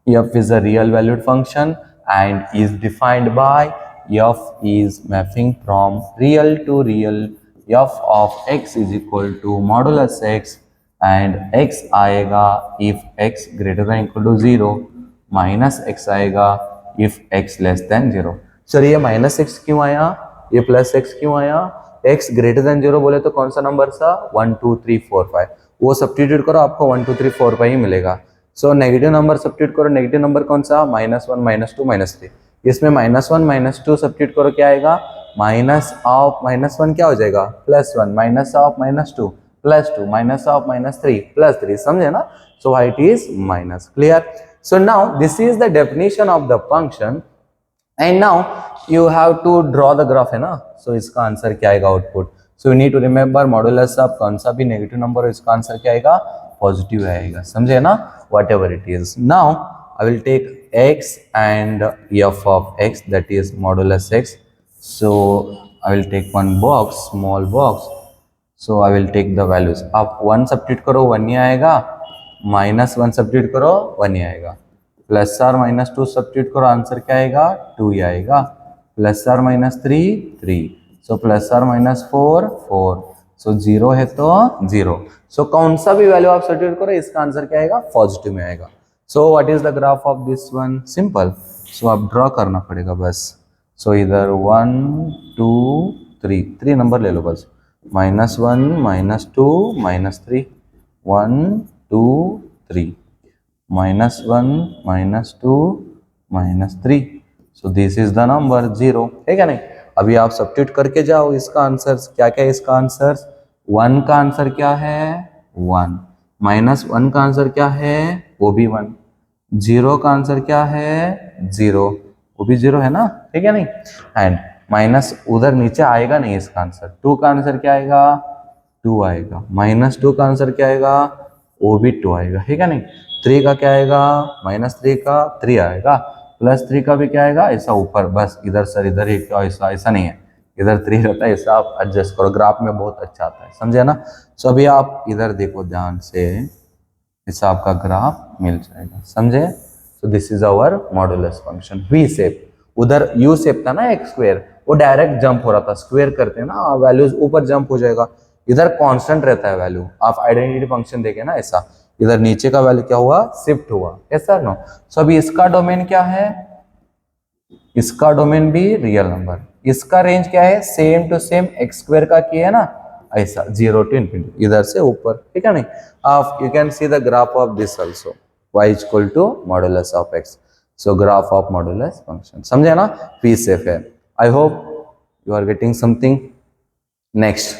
f is a real valued function and is defined by f is mapping from real to real, f of x is equal to modulus x, and x आएगा if x greater than equal to 0, minus x आएगा if x less than 0। Sir ये -x क्यों आया? ये +x क्यों आया? x ग्रेटर देन 0 बोले तो कौन सा नंबर था? 1, 2, 3, 4, 5। वो सब्स्टिट्यूट करो, आपको 1, 2, 3, 4, 5 ही मिलेगा। सो नेगेटिव नंबर सब्स्टिट्यूट करो। नेगेटिव नंबर कौन सा? -1, -2, -3। इसमें -1, -2 सब्स्टिट्यूट करो, क्या आएगा? माइनस ऑफ -1 क्या हो जाएगा? +1, माइनस ऑफ -2 +2, माइनस ऑफ -3 +3। समझे ना? So it is minus. Clear? So now this is the definition of the function, and now you have to draw the graph है ना? So इसका आंसर क्या आएगा? Output. So you need to remember modulus of कौन सा भी नेगेटिव नंबर हो, इसका आंसर क्या आएगा? पॉजिटिव आएगा। समझे ना? whatever it is. Now I will take x and f of x, that is modulus x. So I will take one box, small box. So I will take the values। आप 1 सब्स्टिट्यूट करो 1 ही आएगा, -1 सब्स्टिट्यूट करो 1 ही आएगा, +2 सब्स्टिट्यूट करो, आंसर क्या आएगा? 2 ही आएगा, +3 3। सो +4 4। सो 0 है तो 0। सो कौन सा भी वैल्यू आप सब्स्टिट्यूट करो, इसका आंसर क्या आएगा? पॉजिटिव में आएगा। So what is the graph of this one? Simple. So आप ड्रॉ करना पड़ेगा बस। सो इधर 1, 2, 3 नंबर ले लो बस। -1, -2, -3, 1, 2, 3, -1, -2, -3। सो दिस इज द नंबर 0, है क्या? नहीं? अभी आप सब्स्टिट्यूट करके जाओ। इसका आंसर क्या क्या है? इसका आंसर 1 का आंसर क्या है? 1। -1 का आंसर क्या है? वो भी 1। जीरो का आंसर क्या है? जीरो, वो भी जीरो है ना, ठीक है नहीं। एंड माइनस उधर नीचे आएगा नहीं इसका आंसर। टू का आंसर क्या आएगा? टू आएगा। माइनस टू का आंसर क्या आएगा? वो भी टू आएगा, ठीक है नहीं। थ्री का क्या आएगा? माइनस थ्री का थ्री आएगा। प्लस थ्री का भी क्या आएगा? ऐसा ऊपर, बस इधर सर इधर ही, ऐसा ऐसा नहीं है, इधर थ्री रहता है, ऐसा आप एडजस्ट करो, ग्राफ में बहुत अच्छा आता है, समझे ना। सो अभी आप इधर देखो ध्यान से, हिसाब का ग्राफ मिल जाएगा, समझे। So this is our modulus function. V shape, उधर यू शेप था ना एक स्क्वायर, वो डायरेक्ट जंप हो रहा था, स्क्वायर करते हैं ना वैल्यूज ऊपर जंप हो जाएगा, इधर कांस्टेंट रहता है वैल्यू। आप आइडेंटिटी फंक्शन देखे ना ऐसा, इधर नीचे का वैल्यू क्या हुआ? शिफ्ट हुआ, ऐसा नो। सो अभी इसका डोमेन क्या है? इसका डोमेन भी रियल नंबर। इसका रेंज क्या है? Same to same x square का किया है ना, ऐसा जीरो टू इन्फिनिटी, इधर से ऊपर, ठीक है नहीं। आप you can see the graph of this also, y equal to modulus of x। So graph of modulus function, समझे ना। पी सेफ है। I hope you are getting something. Next,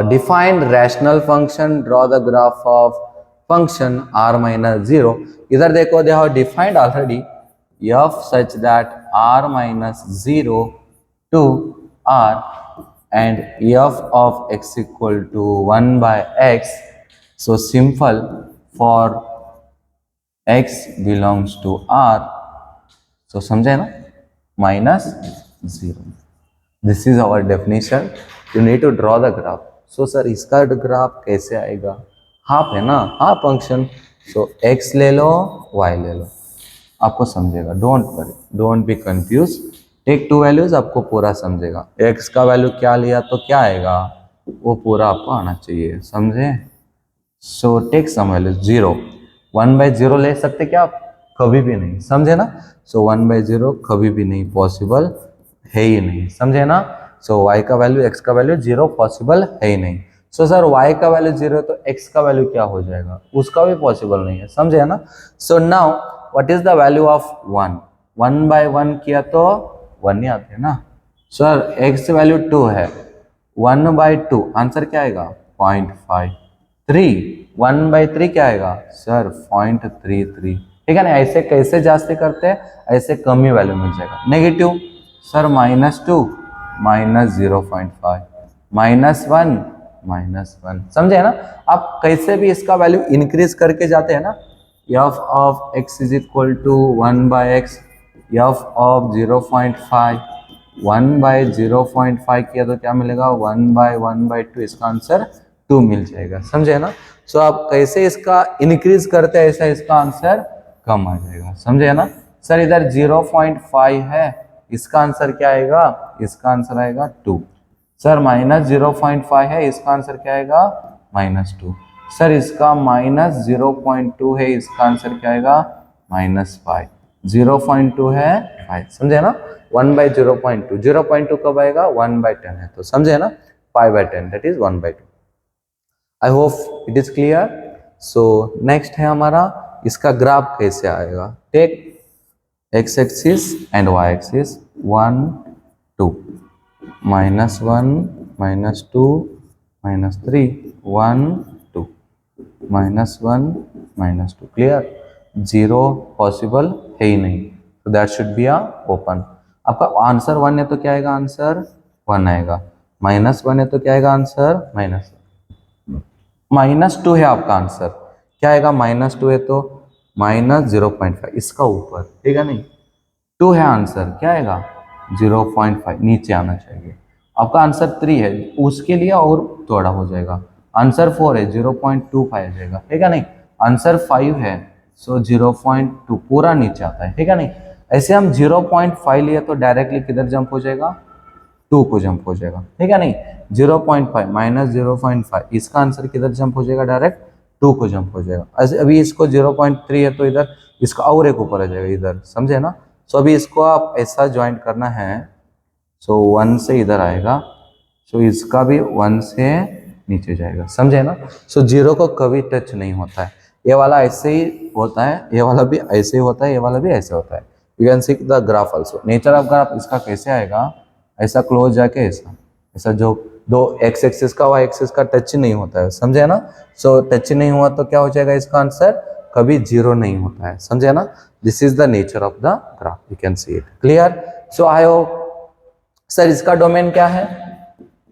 defined rational function, draw the graph of function r minus zero. इधर देखो, they have defined already f such that r minus 0 to r and f of x equal to 1 by x. So simple, for x belongs to r, so समझे ना, minus 0. This is our definition. You need to draw the graph. So sir इसका ग्राफ कैसे आएगा? हाफ है ना, हाफ फंक्शन। सो x ले लो, y ले लो, आपको समझेगा। Don't worry, don't be confuse, take two values, आपको पूरा समझेगा। x का वैल्यू क्या लिया तो क्या आएगा, वो पूरा आपको आना चाहिए, समझे। So take some value, zero, one by zero ले सकते क्या आप? कभी भी नहीं, समझे ना। सो वन बाई जीरो कभी भी नहीं, पॉसिबल है ही नहीं, समझे ना। सो y का वैल्यू, x का वैल्यू जीरो पॉसिबल है ही नहीं। सो सर y का वैल्यू जीरो तो x का वैल्यू क्या हो जाएगा? उसका भी पॉसिबल नहीं है, समझे ना। So now what is the value of one? One by one किया तो वन ही आते हैं ना। सर x वैल्यू टू है, वन बाई टू आंसर क्या आएगा? 0.5। थ्री, वन बाई थ्री क्या आएगा सर? 0.33, ठीक है ना। ऐसे कैसे जास्ती करते हैं, ऐसे कम ही वैल्यू मिल जाएगा। Negative, sir minus two, minus 0.5, minus one, minus one, समझे ना। आप कैसे भी इसका वैल्यू इंक्रीज करके जाते हैं ना, f of x is equal to 1 by x, f of 0.5, 1 by 0.5 किया तो क्या मिलेगा? 1 by 1 by 2, इसका आंसर 2 मिल जाएगा, समझे ना। सो आप कैसे इसका इंक्रीज करते हैं, ऐसा इसका आंसर कम आ जाएगा, समझे ना। सर इधर 0.5 है, इसका आंसर क्या आएगा? इसका आंसर आएगा 2। सर माइनस 0.5 है, इसका आंसर क्या आएगा? माइनस 2। सर इसका माइनस 0.2 है, इसका आंसर क्या आएगा? माइनस 5। 0.2 है 5, समझे ना। 1 बाई 0.2, 0.2 कब आएगा? 1 बाई 10 है, तो समझे ना। 5 by 10 that is 1 by 2। I hope it is clear. So next है हमारा, इसका ग्राफ कैसे आएगा। Take x axis and y axis, 1 2, minus 1, minus 2, minus 3, 1 2, minus 1, minus 2, clear. Zero possible है ही नहीं, तो that should be a open. आपका आंसर 1 है तो क्या आएगा? आंसर 1 आएगा। माइनस 1 है तो क्या आएगा? Answer minus. माइनस 2 है आपका आंसर, क्या आएगा? माइनस 2 है तो माइनस 0.5, इसका ऊपर, ठीक है नहीं। 2 है आंसर, क्या आएगा? 0.5, नीचे आना चाहिए। आपका आंसर 3 है, उसके लिए और थोड़ा हो जाएगा। आंसर 4 है, 0.25 आ जाएगा, ठीक है नहीं। आंसर 5 है, सो 0.2 पूरा नीचे आता है, ठीक है नहीं। ऐसे हम 0.5 लिए तो डायरेक्टली किधर जंप हो जाएगा? 2 को जंप हो जाएगा, ठीक है नहीं। 0.5 माइनस 0.5, इसका आंसर किधर जंप हो जाएगा? डायरेक्ट 2 को जंप हो जाएगा। ऐसे अभी इसको 0.3 है तो इधर इसका और एक ऊपर आ जाएगा इधर, समझे ना। सो अभी इसको आप ऐसा ज्वाइंट करना है, सो 1 से इधर आएगा, सो इसका भी 1 से नीचे जाएगा, समझे ना। सो 0 को कभी टच नहीं होता है, ये वाला ऐसे ही होता है, ये वाला भी ऐसे ही होता है, ये वाला भी ऐसे होता है। You can see the graph also. Nature of graph इसका कैसे आएगा? ऐसा क्लोज जाके ऐसा, ऐसा जो दो एक्स एक्सिस का वाई एक्सिस का टच नहीं होता है, समझे ना। सो टच नहीं हुआ तो क्या हो जाएगा? इसका आंसर कभी जीरो नहीं होता है, समझे ना। This is the nature of the graph, you can see it clear. So I hope sir इसका डोमेन क्या है,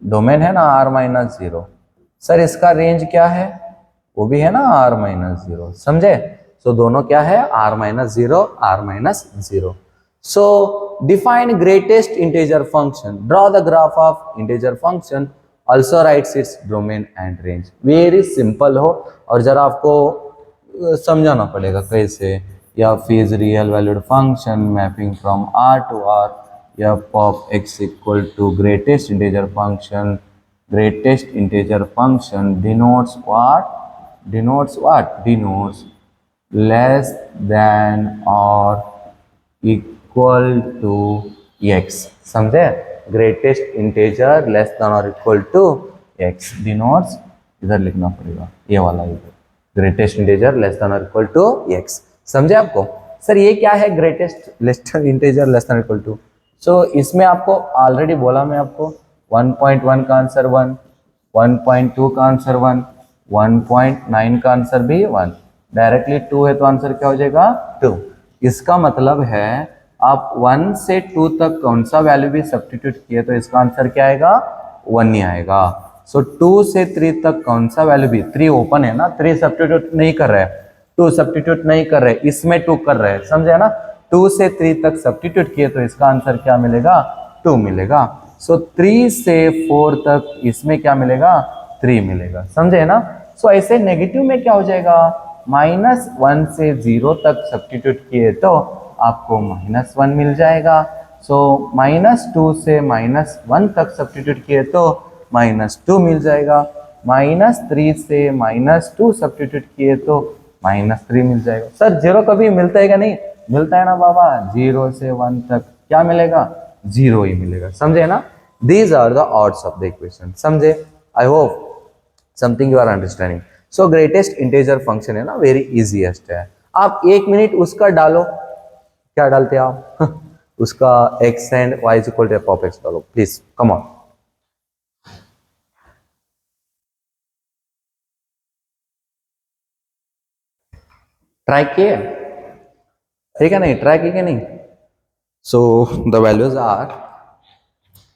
डोमेन है ना आर माइनस जीरो। सर इसका रेंज क्या है, वो भी है ना आर माइनस जीरो, समझे। सो दोनों क्या है, R minus zero, R minus zero. So define greatest integer function, draw the graph of integer function, also writes its domain and range. Very simple हो, और जरा आपको समझाना पड़ेगा कैसे। या फिर real valued function mapping from R to R, या पॉप x equal to greatest integer function, greatest integer function denotes less than or equal to x, समझे। greatest integer less than or equal to x denotes, इधर लिखना पड़ेगा ये वाला, इधर greatest integer less than or equal to x, समझे आपको। सर ये क्या है greatest integer less than or equal to, सो इसमें आपको ऑलरेडी बोला मैं आपको 1.1 का आंसर 1, 1.2 का आंसर 1, 1.9 का आंसर भी 1, डायरेक्टली 2 है तो आंसर क्या हो जाएगा 2। इसका मतलब है आप 1 से 2 तक कौन सा वैल्यू भी सब्स्टिट्यूट किए तो इसका आंसर क्या आएगा, 1 ही आएगा। सो 2 से 3 तक कौन सा वैल्यू भी, 3 ओपन है ना, 3 सब्स्टिट्यूट नहीं कर रहे, 2 सब्स्टिट्यूट नहीं कर रहे, इसमें 2 कर रहे हैं, समझे ना। 2 से 3 तक सब्स्टिट्यूट किए तो इसका आंसर क्या मिलेगा, 2 मिलेगा। सो 3 से 4 तक इसमें क्या मिलेगा, 3 मिलेगा, समझे ना। सो ऐसे नेगेटिव में क्या हो जाएगा, -1 से 0 तक सब्स्टिट्यूट किए तो आपको -1 मिल जाएगा। सो -2 से -1 तक सब्स्टिट्यूट किए तो -2 मिल जाएगा। -3 से -2 सब्स्टिट्यूट किए तो -3 मिल जाएगा। सर 0 कभी मिलता है क्या, नहीं मिलता है ना बाबा, 0 से 1 तक क्या मिलेगा, 0 ही मिलेगा, समझे ना। These are the odds of the equation, समझे। I hope something you are understanding. So greatest integer function है ना, वेरी इजीएस्ट है। आप 1 मिनट उसका डालो, क्या डालते हैं आप उसका x and y is equal to f of x डालो प्लीज, कम ऑन। ट्राई किए, ठीक है, नहीं ट्राई किए नहीं। So the values are,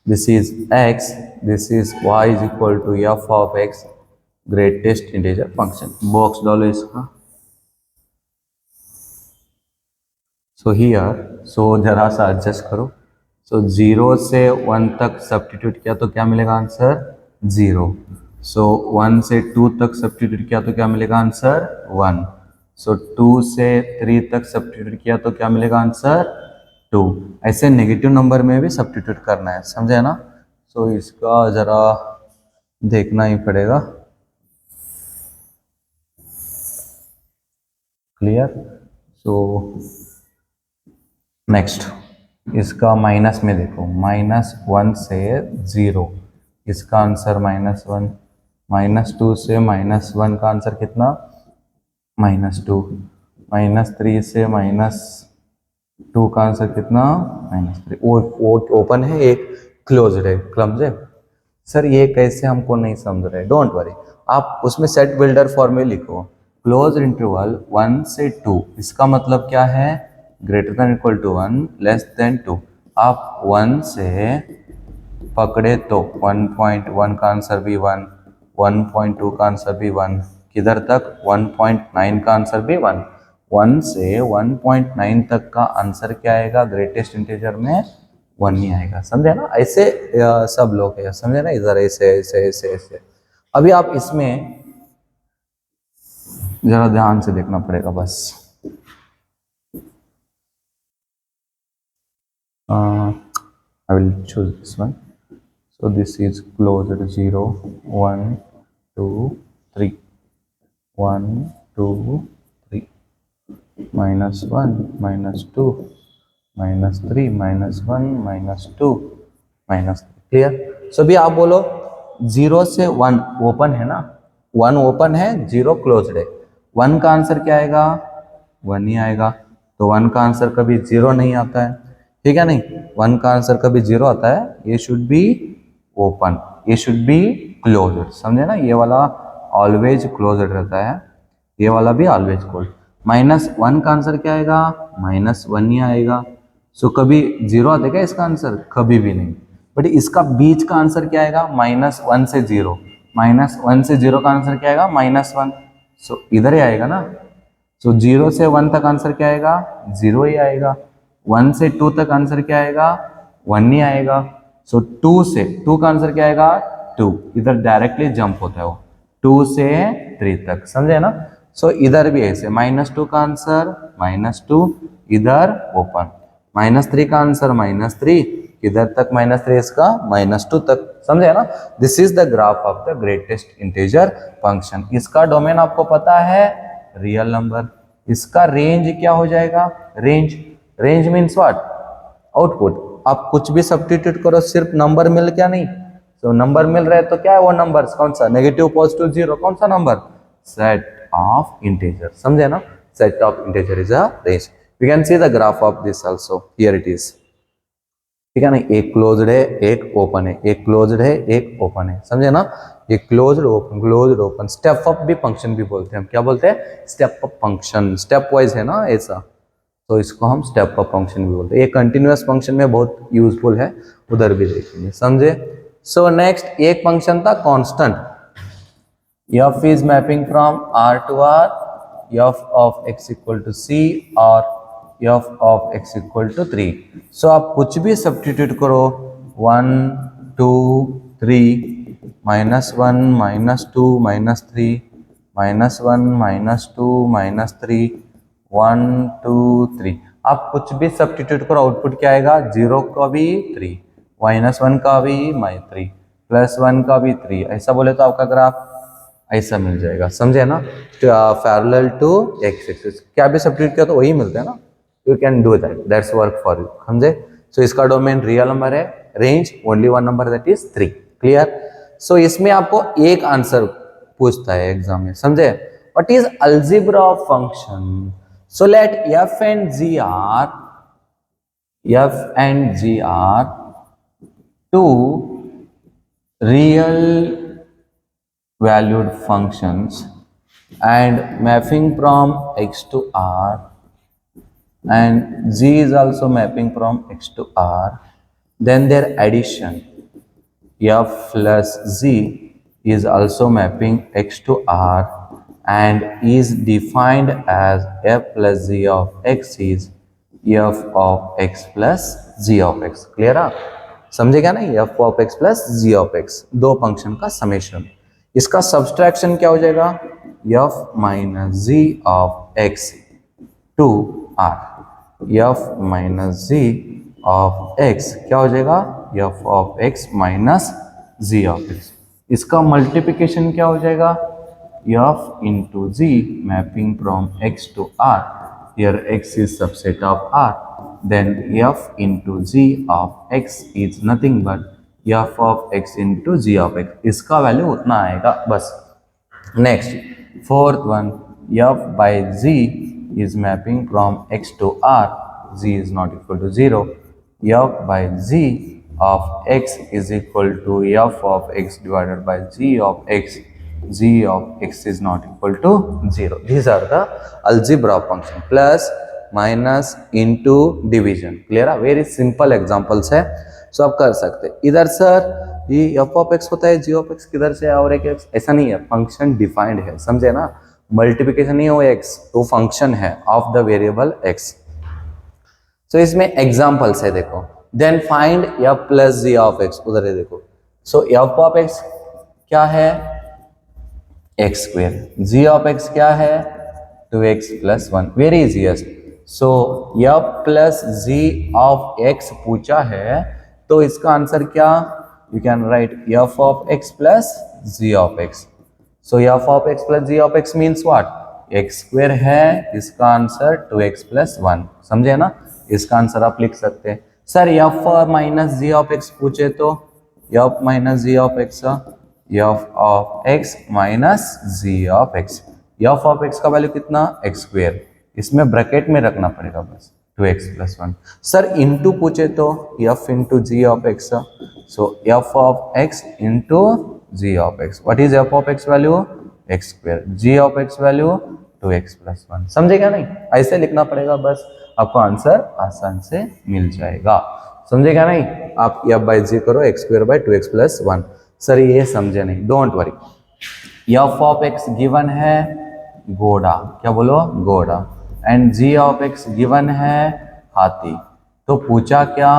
this is x, this is y is equal to f of x, greatest integer function. Box डालो इसका। सो हियर, सो जरा सा एडजस्ट करो। सो 0 से 1 तक सब्स्टिट्यूट किया तो क्या मिलेगा आंसर, 0। सो 1 से 2 तक सब्स्टिट्यूट किया तो क्या मिलेगा आंसर, 1। सो 2 से 3 तक सब्स्टिट्यूट किया तो क्या मिलेगा आंसर, 2। ऐसे नेगेटिव नंबर में भी सब्स्टिट्यूट करना है, समझे ना। सो इसका जरा देखना ही पड़ेगा, क्लियर। सो नेक्स्ट इसका माइनस में देखो, -1 से 0, इसका आंसर -1, -2 से -1 का आंसर कितना, -2, -3 से -2 का आंसर कितना, -3। वो ओपन है, एक क्लोज्ड है, समझे। सर ये कैसे हमको नहीं समझ रहे, डोंट वरी, आप उसमें सेट बिल्डर फॉर्मूला लिखो, क्लोज इंटरवल 1 से 2, इसका मतलब क्या है, greater than equal to 1, less than 2। आप 1 से पकड़े तो 1.1 का आंसर भी 1, 1.2 का आंसर भी 1, किधर तक 1.9 का आंसर भी 1। 1 से 1.9 तक का आंसर क्या आएगा, ग्रेटेस्ट इंटीजर में 1 ही आएगा, समझे ना। ऐसे सब लोग है, समझे ना, इधर ऐसे ऐसे ऐसे ऐसे। अभी आप इसमें जरा ध्यान से देखना पड़ेगा बस। I will choose this one. So this is closed 0, 1, 2, 3, 1, 2, 3, -1, -2, -3, -1, -2, -3, clear. सो भी आप बोलो 0 से 1 ओपन है ना, 1 ओपन है, 0 क्लोज्ड है, 1 का आंसर क्या आएगा, 1 ही आएगा। तो 1 का आंसर कभी 0 नहीं आता है, ठीक है, नहीं 1 का आंसर कभी 0 आता है, ये शुड बी ओपन, ये शुड बी क्लोज्ड, समझे ना। ये वाला ऑलवेज क्लोज्ड रहता है, ये वाला भी ऑलवेज क्लोज। -1 का आंसर क्या आएगा? -1 ही आएगा। सो कभी 0 आता है क्या इसका आंसर? कभी भी नहीं। बट इसका बीच का आंसर क्या आएगा? -1 से 0। -1 से 0 का आंसर क्या आएगा? -1। सो इधर ही आएगा ना। सो 0 से 1 तक आंसर क्या आएगा? 0 ही आएगा। 1 से 2 तक आंसर क्या आएगा? 1 ही आएगा। सो 2 से 2 का आंसर क्या आएगा? 2। इधर डायरेक्टली जंप होता है वो 2 से 3 तक, समझे ना। सो इधर भी ऐसे -2 का आंसर -2, इधर ओपन। -3 का आंसर -3, इधर तक -3, इसका -2 तक, समझे ना। This is the graph of the greatest integer function. इसका डोमेन आपको पता है, रियल नंबर। इसका रेंज क्या हो जाएगा? Range means what? आउटपुट। आप कुछ भी सब्स्टिट्यूट करो, सिर्फ नंबर मिल क्या नहीं। तो नंबर मिल रहा है तो क्या है वो नंबर्स? कौन सा? नेगेटिव, पॉजिटिव, जीरो, कौन सा नंबर? सेट ऑफ इंटीजर, समझे ना। Set of integer is a range. We can see the graph of this also, here it is. ठीक है ना, एक क्लोज्ड है, एक ओपन है, एक क्लोज्ड है, एक ओपन है, समझे ना। ये closed open, closed open. Step up भी फंक्शन भी बोलते हैं हम, क्या बोलते हैं? Step up function. Step wise है ना ऐसा, तो इसको हम स्टेप अप फंक्शन भी बोलते हैं। ये कंटिन्यूअस फंक्शन में बहुत यूजफुल है, उधर भी देखेंगे, समझे। सो नेक्स्ट एक फंक्शन था constant. f is mapping from r to r, f of x equal to c और f of x equal to 3। सो आप कुछ भी सब्स्टिट्यूट करो, 1 2 3 -1 -2 -3 -1 -2 -3 1 2 3, आप कुछ भी सब्स्टिट्यूट करो, आउटपुट क्या आएगा? 0 का भी 3, -1 का भी 3, +1 का भी 3। ऐसा बोले तो आपका ग्राफ ऐसा मिल जाएगा, समझे ना। पैरेलल टू एक्स एक्सिस, क्या भी सब्स्टिट्यूट किया तो वही मिलता है ना। You can do that, that's work for you, समझे। सो इसका डोमेन रियल नंबर है, range only one number, that is 3। Clear. So इसमें आपको एक आंसर पूछता है एग्जाम में, समझे। What is algebra of function? So let f and g are two real valued functions and mapping from x to r, and g is also mapping from x to r, then their addition f plus z is also mapping x to r and is defined as f plus z of x is f of x plus z of x। Clear है? समझेगा ना, f of x plus z of x, दो फंक्शन का समेशन। इसका सब्सट्रैक्शन क्या हो जाएगा? f minus z of x to r, f minus z of x क्या हो जाएगा? f of x minus z of x। इसका मल्टीप्लिकेशन क्या हो जाएगा? f into z mapping from x to r, here x is subset of r, then f into z of x is nothing but f of x into z of x। इसका वैल्यू उतना आएगा बस। Next fourth one, f by z is mapping from x to r, z is not equal to 0, f by z of x is equal to f of x divided by z of x, z of x is not equal to 0। These are the algebra function, plus minus into division. Clear है? वेरी सिंपल एग्जांपल्स है, सो आप कर सकते हैं। इधर सर ये एफ ऑफ एक्स होता है, जी ऑफ एक्स किधर से और एक एक्स, ऐसा नहीं है, फंक्शन डिफाइंड है, समझे ना। मल्टीप्लिकेशन नहीं हो एक्स, तो फंक्शन है of the variable x. So इसमें एग्जांपल्स है, देखो। Then find f plus g of x, उधर है देखो। सो एफ ऑफ एक्स क्या है? X square. G of x क्या है? 2x plus 1। Very easiest. So f plus g of x पूछा है, तो इसका आंसर क्या? You can write f of x plus g of x. So f of x plus g of x means what? X square है, इसका आंसर 2x plus 1, समझे ना। इसका आंसर आप लिख सकते हैं। Sir f minus g of x पूछे तो f minus g of x, f of x minus g of x. F of x का वैल्यू कितना? एक्स स्क्वेयर, इसमें ब्रैकेट में रखना पड़ेगा बस, 2x plus 1। सर इनटू पूछे तो f into g of x, so f of x into g of x. What is f of x value? X square. g of x value 2x plus 1। समझेगा नहीं, ऐसे लिखना पड़ेगा, बस आपको आंसर आसान से मिल जाएगा। समझेगा नहीं, आप f बाई जी करो x square by 2x plus 1। Sir ये समझे नहीं, don't worry. f of x given है घोड़ा, क्या बोलो घोड़ा, and g of x given है हाथी। तो पूछा क्या,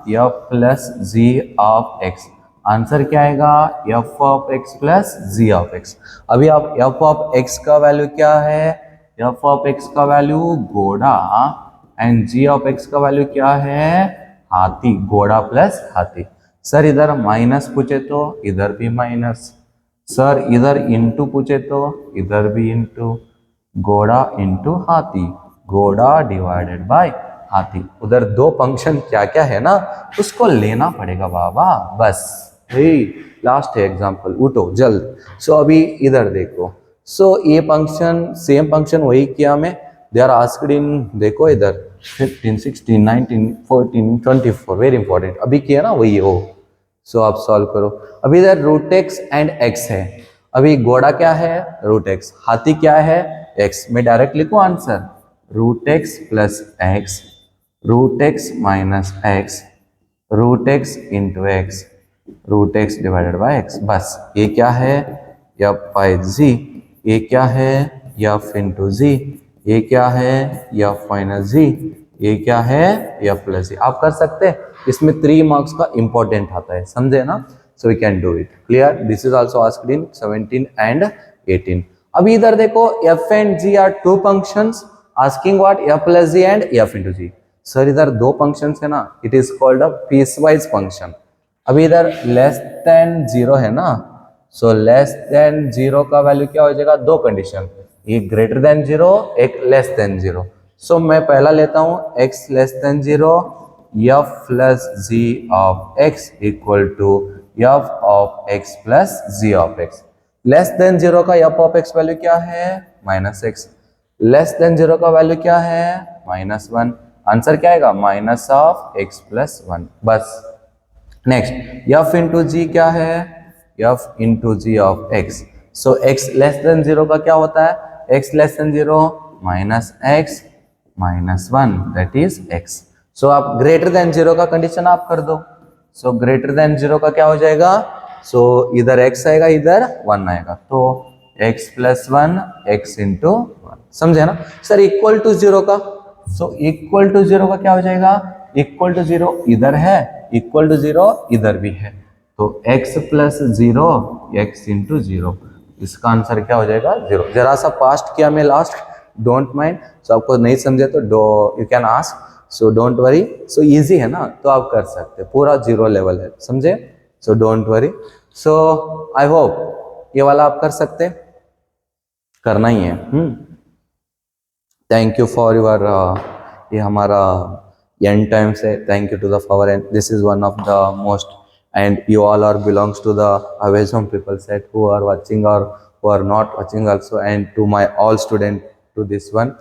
f plus g of x, answer क्या आएगा f of x plus g of x। अभी आप f ऑफ x का वैल्यू क्या है, f ऑफ x का वैल्यू घोड़ा एंड g ऑफ x का वैल्यू क्या है हाथी, घोड़ा प्लस हाथी। सर इधर माइनस पूछे तो इधर भी माइनस, सर इधर इंटू पूछे तो इधर भी इंटू, घोड़ा इंटू हाथी, घोड़ा डिवाइडेड बाय हाथी। उधर दो फंक्शन क्या क्या है ना, उसको लेना पड़ेगा बाबा, बस लास्ट है एग्जाम्पल, उठो जल्द। सो अभी इधर देखो, सो ये फंक्शन सेम फंक्शन वही किया मैं, दे आर आस्क्ड इन, देखो इधर 15 16 19 14 24, वेरी इंपॉर्टेंट, अभी किया ना वही हो। सो आप सॉल्व करो। अभी इधर रूट एक्स एंड एक्स है, अभी घोड़ा क्या है रूट एक्स, हाथी क्या है एक्स, मैं डायरेक्ट लिखूं answer, root x plus x, root x minus x, root x into x, root x divided by x. बस ये क्या है एफ बाई जी, ये क्या है एफ इंटू जी, ये क्या है एफ माइनस जी, ये क्या है एफ प्लस जी। आप कर सकते हैं, इसमें 3 मार्क्स का इंपॉर्टेंट आता है, समझे ना। So we can do it, clear. This is also asked in 17 and 18। अभी इधर देखो f and g are two functions, asking what f plus g and f into g. Sir इधर दो फंक्शंस है ना, it is called a piecewise function. अभी इधर लेस देन 0 है ना, सो लेस देन 0 का वैल्यू क्या हो जाएगा, दो कंडीशन, एक ग्रेटर देन 0 एक लेस देन 0। सो मैं पहला लेता हूं x less than 0, f plus g of x equal to f of x plus g of x। Less than 0 का f ऑफ x वैल्यू क्या है माइनस एक्स, लेस देन 0 का वैल्यू क्या है माइनस 1, आंसर क्या आएगा माइनस ऑफ x प्लस 1। बस नेक्स्ट f इंटू जी क्या है, f into g of x। So x less than 0 का क्या होता है, x less than 0 minus x minus 1 that is x। सो आप ग्रेटर देन 0 का कंडीशन आप कर दो, सो ग्रेटर देन 0 का क्या हो जाएगा, सो इधर x आएगा इधर 1 आएगा, तो x प्लस 1 x इंटू 1, समझे ना। सर इक्वल टू 0 का, सो इक्वल टू 0 का क्या हो जाएगा, इक्वल टू 0 इधर है, इक्वल टू 0 इधर भी है, तो x प्लस 0 x इंटू 0, इसका आंसर क्या हो जाएगा 0। जरा सा पास्ट किया मैं लास्ट, डोंट माइंड। सो आपको नहीं समझे तो you can ask, so don't worry. So easy है ना, तो आप कर सकते, पूरा 0 लेवल है, समझे। So don't worry. So I hope ये वाला आप कर सकते, करना ही है। थैंक यू फॉर योर, ये हमारा एंड टाइम से, thank you to the for end, this is one of the most, and you all are belongs to the awesome people set who are watching or who are not watching also, and to my all student to this one,